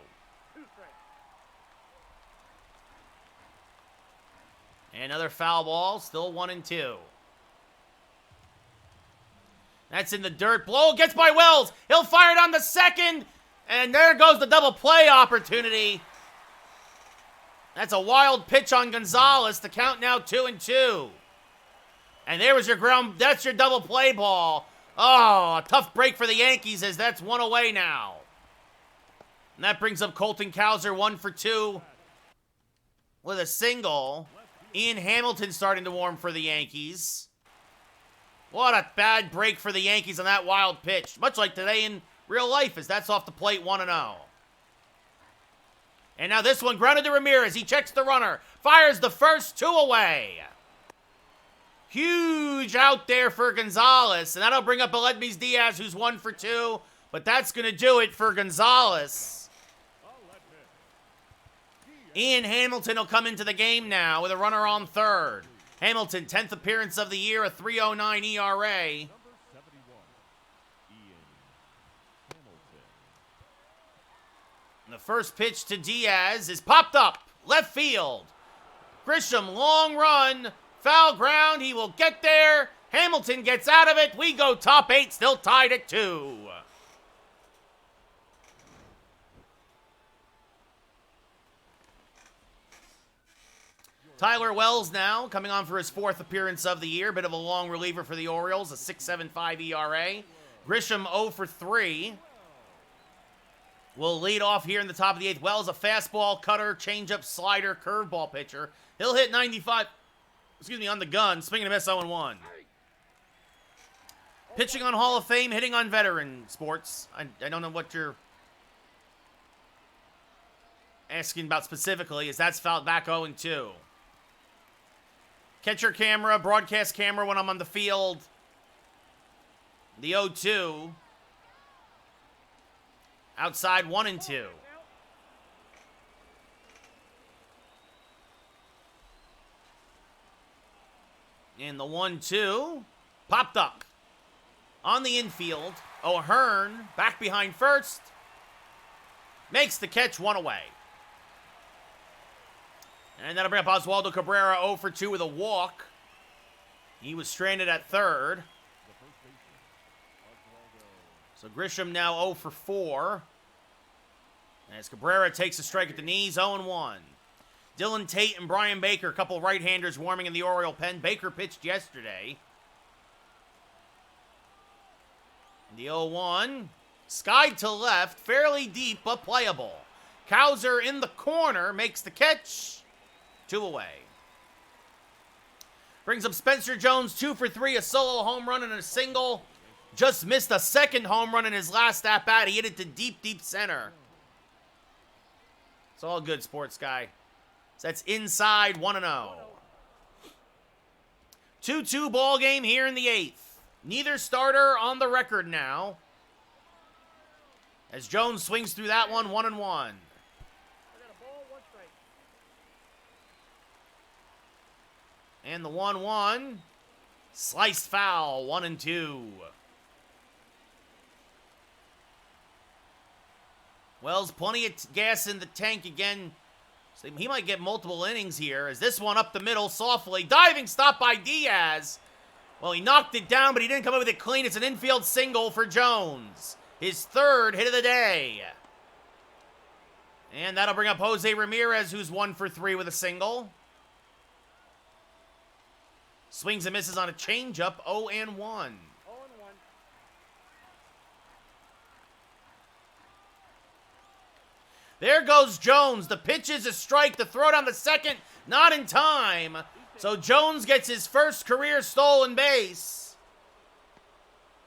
Speaker 1: Another foul ball, still 1-2. That's in the dirt. Blow gets by Wells. He'll fire it on the second. And there goes the double play opportunity. That's a wild pitch on Gonzalez. The count now 2-2. And there was your ground. That's your double play ball. Oh, a tough break for the Yankees as that's 1 away now. And that brings up Colton Cowser, 1 for 2 with a single. Ian Hamilton starting to warm for the Yankees. What a bad break for the Yankees on that wild pitch. Much like today in real life, as that's off the plate, 1-0. And now this one grounded to Ramirez. He checks the runner. Fires the first, 2 away. Huge out there for Gonzalez. And that'll bring up Aledmys Diaz, who's 1 for 2. But that's going to do it for Gonzalez. Ian Hamilton will come into the game now with a runner on third. Hamilton, 10th appearance of the year, a 3.09 ERA. And the first pitch to Diaz is popped up, left field. Grisham, long run, foul ground, he will get there. Hamilton gets out of it, we go top 8, still tied at 2. Tyler Wells now coming on for his 4th appearance of the year. Bit of a long reliever for the Orioles, a 6.75 ERA. Grisham 0 for 3. Will lead off here in the top of the 8th. Wells, a fastball, cutter, changeup, slider, curveball pitcher. He'll hit 95, on the gun. Swing and a miss, 0-1. Pitching on Hall of Fame, hitting on veteran sports. I don't know what you're asking about specifically, as that's fouled back 0-2. Catcher camera, broadcast camera when I'm on the field. The 0-2. Outside 1-2. And the 1-2 popped up. On the infield, O'Hearn back behind first. Makes the catch, 1 away. And that'll bring up Oswaldo Cabrera 0 for 2 with a walk. He was stranded at third. So Grisham now 0 for 4. As Cabrera takes a strike at the knees, 0-1. Dylan Tate and Brian Baker, a couple right-handers warming in the Oriole pen. Baker pitched yesterday. And the 0-1, skied to left, fairly deep but playable. Cowser in the corner makes the catch, 2 away. Brings up Spencer Jones, 2 for 3, a solo home run and a single. Just missed a second home run in his last at-bat. He hit it to deep, deep center. It's all good, sports guy. So that's inside 1-0. 2-2 ball game here in the 8th. Neither starter on the record now. As Jones swings through that one, 1-1.
Speaker 3: I got a ball, 1 strike.
Speaker 1: And the 1-1. Sliced foul, 1-2. Wells, plenty of gas in the tank again. So he might get multiple innings here. As this one up the middle softly. Diving stop by Diaz. Well, he knocked it down, but he didn't come up with it clean. It's an infield single for Jones. His 3rd hit of the day. And that'll bring up Jose Ramirez, who's 1 for 3 with a single. Swings and misses on a changeup, 0-1.
Speaker 3: 0-1.
Speaker 1: There goes Jones. The pitch is a strike. The throw down the second, not in time. So Jones gets his first career stolen base.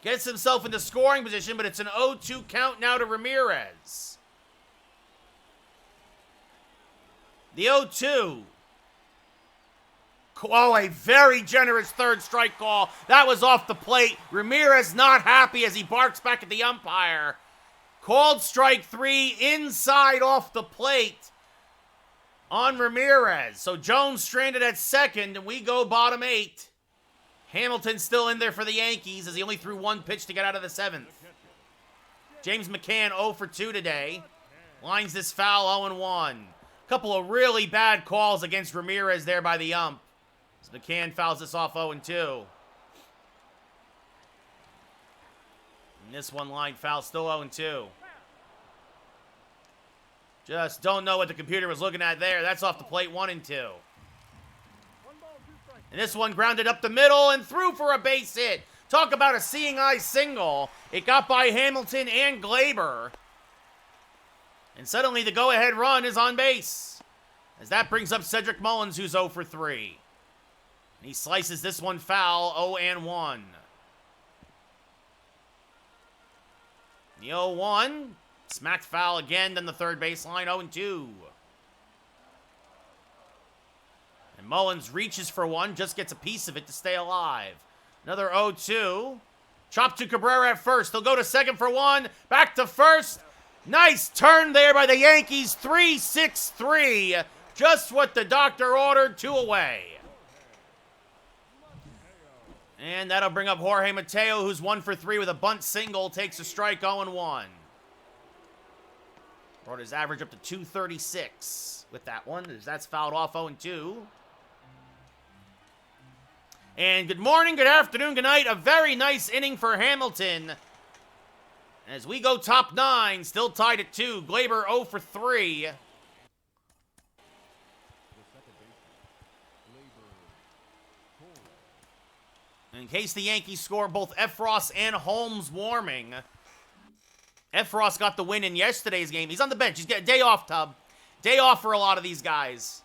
Speaker 1: Gets himself into scoring position, but it's an 0-2 count now to Ramirez. The 0-2. Oh, a very generous 3rd strike call. That was off the plate. Ramirez not happy as he barks back at the umpire. Called strike 3 inside off the plate on Ramirez. So Jones stranded at second, and we go bottom 8. Hamilton still in there for the Yankees as he only threw 1 pitch to get out of the 7th. James McCann 0 for 2 today. Lines this foul 0-1. Couple of really bad calls against Ramirez there by the ump. As McCann fouls this off 0-2. And this one line foul still 0-2. Just don't know what the computer was looking at there. That's off the plate, 1-2.
Speaker 3: 1 ball, 2 strikes.
Speaker 1: And this one grounded up the middle and through for a base hit. Talk about a seeing eye single. It got by Hamilton and Glaber. And suddenly the go-ahead run is on base. As that brings up Cedric Mullins, who's 0 for 3. And he slices this one foul, 0-1. The 0-1, smacked foul again, then the 3rd baseline, 0-2. And Mullins reaches for one, just gets a piece of it to stay alive. Another 0-2. Chop to Cabrera at first. They'll go to second for one. Back to first. Nice turn there by the Yankees. 3-6-3. Just what the doctor ordered. 2 away. And that'll bring up Jorge Mateo, who's 1 for 3 with a bunt single. Takes a strike, 0-1. Brought his average up to 236 with that one. That's fouled off 0-2. And good morning, good afternoon, good night. A very nice inning for Hamilton. As we go top 9, still tied at 2. Glaber 0 for 3. In case the Yankees score, both Efros and Holmes warming. Efros got the win in yesterday's game. He's on the bench. He's getting a day off, Tub. Day off for a lot of these guys.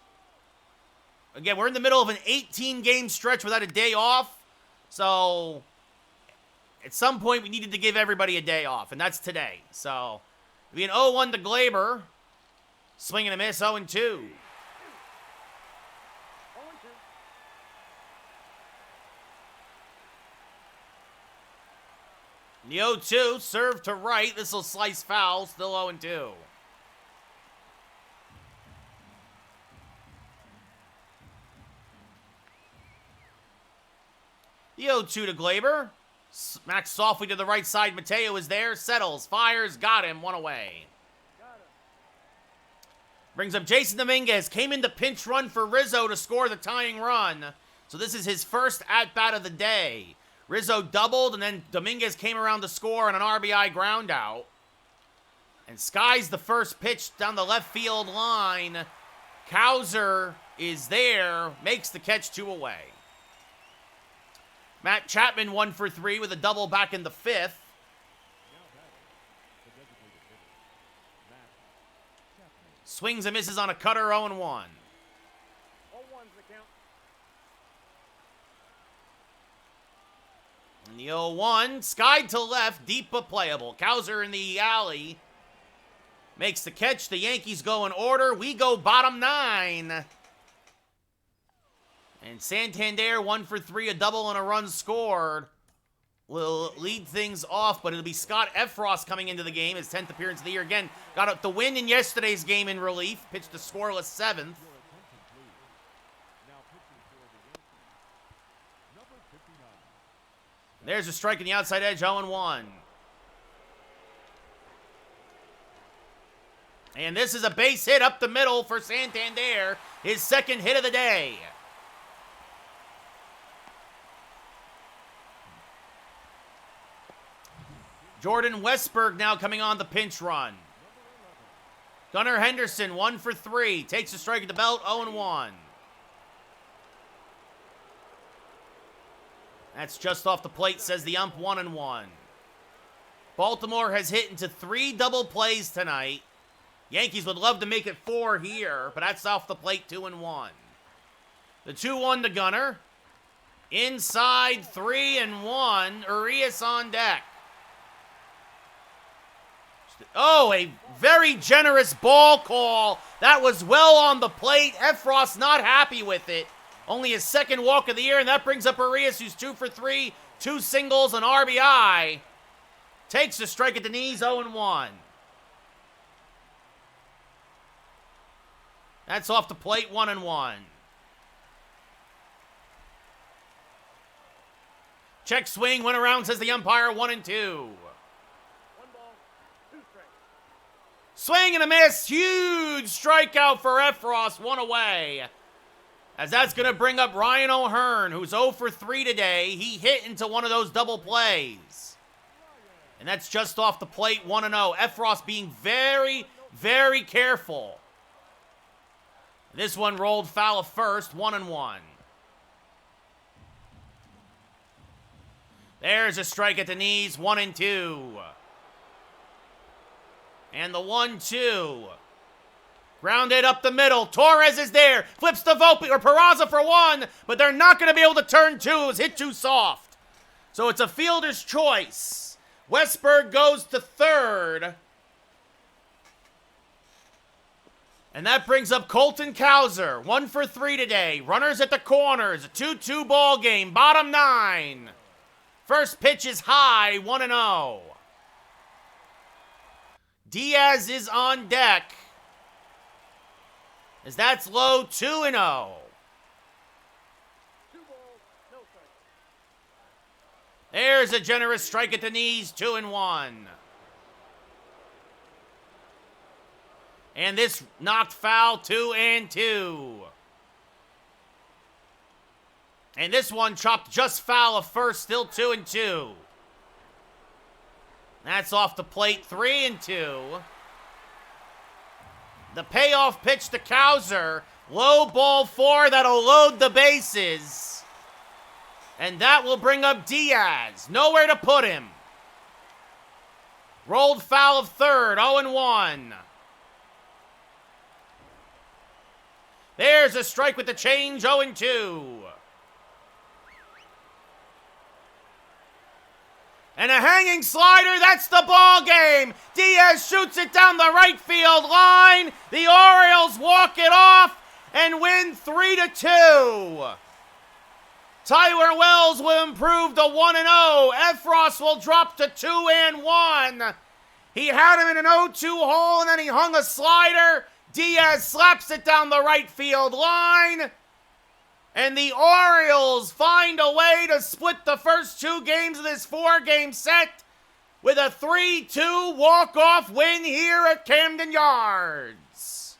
Speaker 1: Again, we're in the middle of an 18-game stretch without a day off. So, at some point, we needed to give everybody a day off, and that's today. So, it'll be an 0-1 to Glaber. Swing and a miss, 0-2.
Speaker 3: 0-2.
Speaker 1: The 0-2, serve to right. This will slice foul, still 0-2. The 0-2 to Glaber. Smacks softly to the right side. Mateo is there, settles, fires, got him, one away. Brings up Jason Dominguez. Came in the pinch run for Rizzo to score the tying run. So this is his first at-bat of the day. Rizzo doubled, and then Dominguez came around to score on an RBI ground out. And skies the first pitch down the left field line. Cowser is there, makes the catch, 2 away. Matt Chapman 1 for 3 with a double back in the 5th. Swings and misses on a cutter, 0-1.
Speaker 3: 0-1's the count.
Speaker 1: And the 0-1, skied to left, deep but playable. Cowser in the alley makes the catch. The Yankees go in order. We go bottom 9. And Santander 1 for 3, a double and a run scored. Will lead things off, but it'll be Scott Efros coming into the game, his 10th appearance of the year. Again, got the win in yesterday's game in relief. Pitched a scoreless 7th. There's a strike in the outside edge, 0-1. And this is a base hit up the middle for Santander, his second hit of the day. Jordan Westberg now coming on the pinch run. Gunnar Henderson, 1 for 3. Takes a strike at the belt, 0-1. That's just off the plate, says the ump, 1-1. Baltimore has hit into 3 double plays tonight. Yankees would love to make it 4 here, but that's off the plate, 2-1. The 2-1 to Gunnar. Inside, 3-1. Urias on deck. Oh, a very generous ball call. That was well on the plate. Efros not happy with it. Only his second walk of the year, and that brings up Urias, who's 2 for 3, 2 singles, and RBI. Takes a strike at the knees, 0-1. That's off the plate, 1-1. Check swing, went around, says the umpire, 1-2. Swing and a miss. Huge strikeout for Efros. 1 away. As that's going to bring up Ryan O'Hearn, who's 0 for 3 today. He hit into one of those double plays. And that's just off the plate, 1-0. Efros being very, very careful. This one rolled foul of first, 1-1. There's a strike at the knees, 1-2. And the 1-2. Grounded up the middle. Torres is there. Flips to Volpe or Peraza for 1, but they're not going to be able to turn 2. It was hit too soft. So it's a fielder's choice. Westberg goes to third. And that brings up Colton Cowser. 1 for 3 today. Runners at the corners. A 2-2 ball game. Bottom 9. First pitch is high. 1-0. Diaz is on deck. As that's low, 2-0.
Speaker 3: 2 balls, no strike.
Speaker 1: There's a generous strike at the knees, 2-1. And this knocked foul, 2-2. And this one chopped just foul of first, still 2-2. That's off the plate, 3-2. The payoff pitch to Cowser. Low ball 4, that'll load the bases. And that will bring up Diaz. Nowhere to put him. Rolled foul of third, 0-1. There's a strike with the change, 0-2. And a hanging slider, that's the ball game. Diaz shoots it down the right field line. The Orioles walk it off and win 3-2. Tyler Wells will improve to 1-0. Efros will drop to 2-1. He had him in an 0-2 hole, and then he hung a slider. Diaz slaps it down the right field line. And the Orioles find a way to split the first 2 games of this 4-game set with a 3-2 walk-off win here at Camden Yards.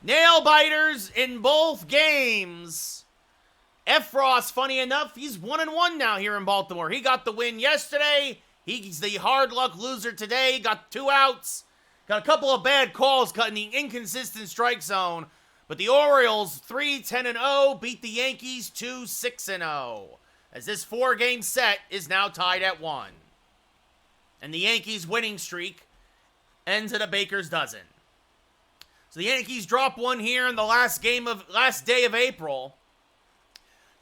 Speaker 1: Nail-biters in both games. Efros, funny enough, he's 1-1 now here in Baltimore. He got the win yesterday. He's the hard luck loser today. Got 2 outs. Got a couple of bad calls cutting the inconsistent strike zone. But the Orioles 3-10-0 beat the Yankees 2-6-0. As this 4-game set is now tied at 1. And the Yankees winning streak ends at a baker's dozen. So the Yankees drop one here in the last day of April.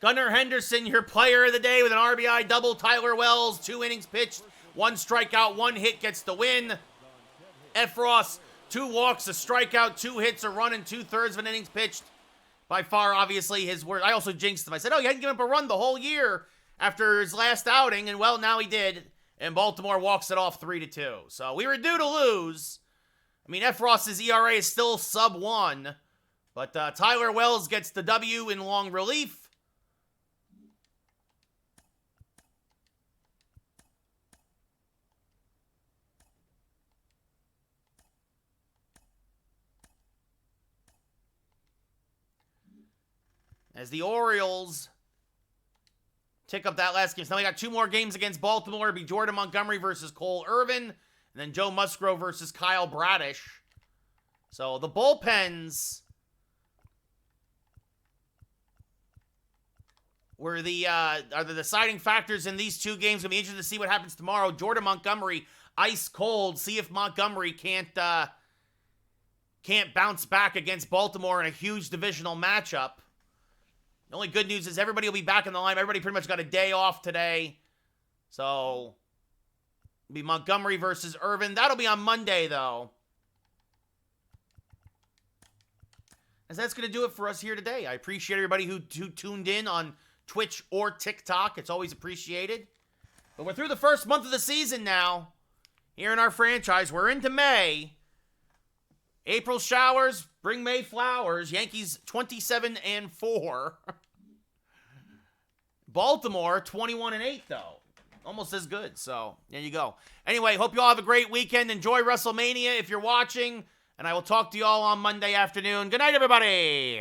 Speaker 1: Gunnar Henderson, your player of the day with an RBI double. Tyler Wells, 2 innings pitched, 1 strikeout, 1 hit gets the win. Efros, 2 walks, a strikeout, 2 hits, a run, and 2/3 of an innings pitched. By far, obviously, his worst. I also jinxed him. I said, oh, he hadn't given up a run the whole year after his last outing, and well, now he did. And Baltimore walks it off 3-2. So we were due to lose. I mean, Efros' ERA is still sub-1, but Tyler Wells gets the W in long relief. As the Orioles tick up that last game. So now we got 2 more games against Baltimore. It'll be Jordan Montgomery versus Cole Irvin. And then Joe Musgrove versus Kyle Bradish. So the bullpens were are the deciding factors in these 2 games. It'll be interesting to see what happens tomorrow. Jordan Montgomery, ice cold. See if Montgomery can't bounce back against Baltimore in a huge divisional matchup. The only good news is everybody will be back in the line. Everybody pretty much got a day off today. So, it'll be Montgomery versus Irvin. That'll be on Monday, though. As that's going to do it for us here today. I appreciate everybody who tuned in on Twitch or TikTok. It's always appreciated. But we're through the first month of the season now. Here in our franchise. We're into May. April showers, bring May flowers. Yankees 27-4. Baltimore 21-8 though. Almost as good. So, there you go. Anyway, hope you all have a great weekend. Enjoy WrestleMania if you're watching. And I will talk to you all on Monday afternoon. Good night, everybody.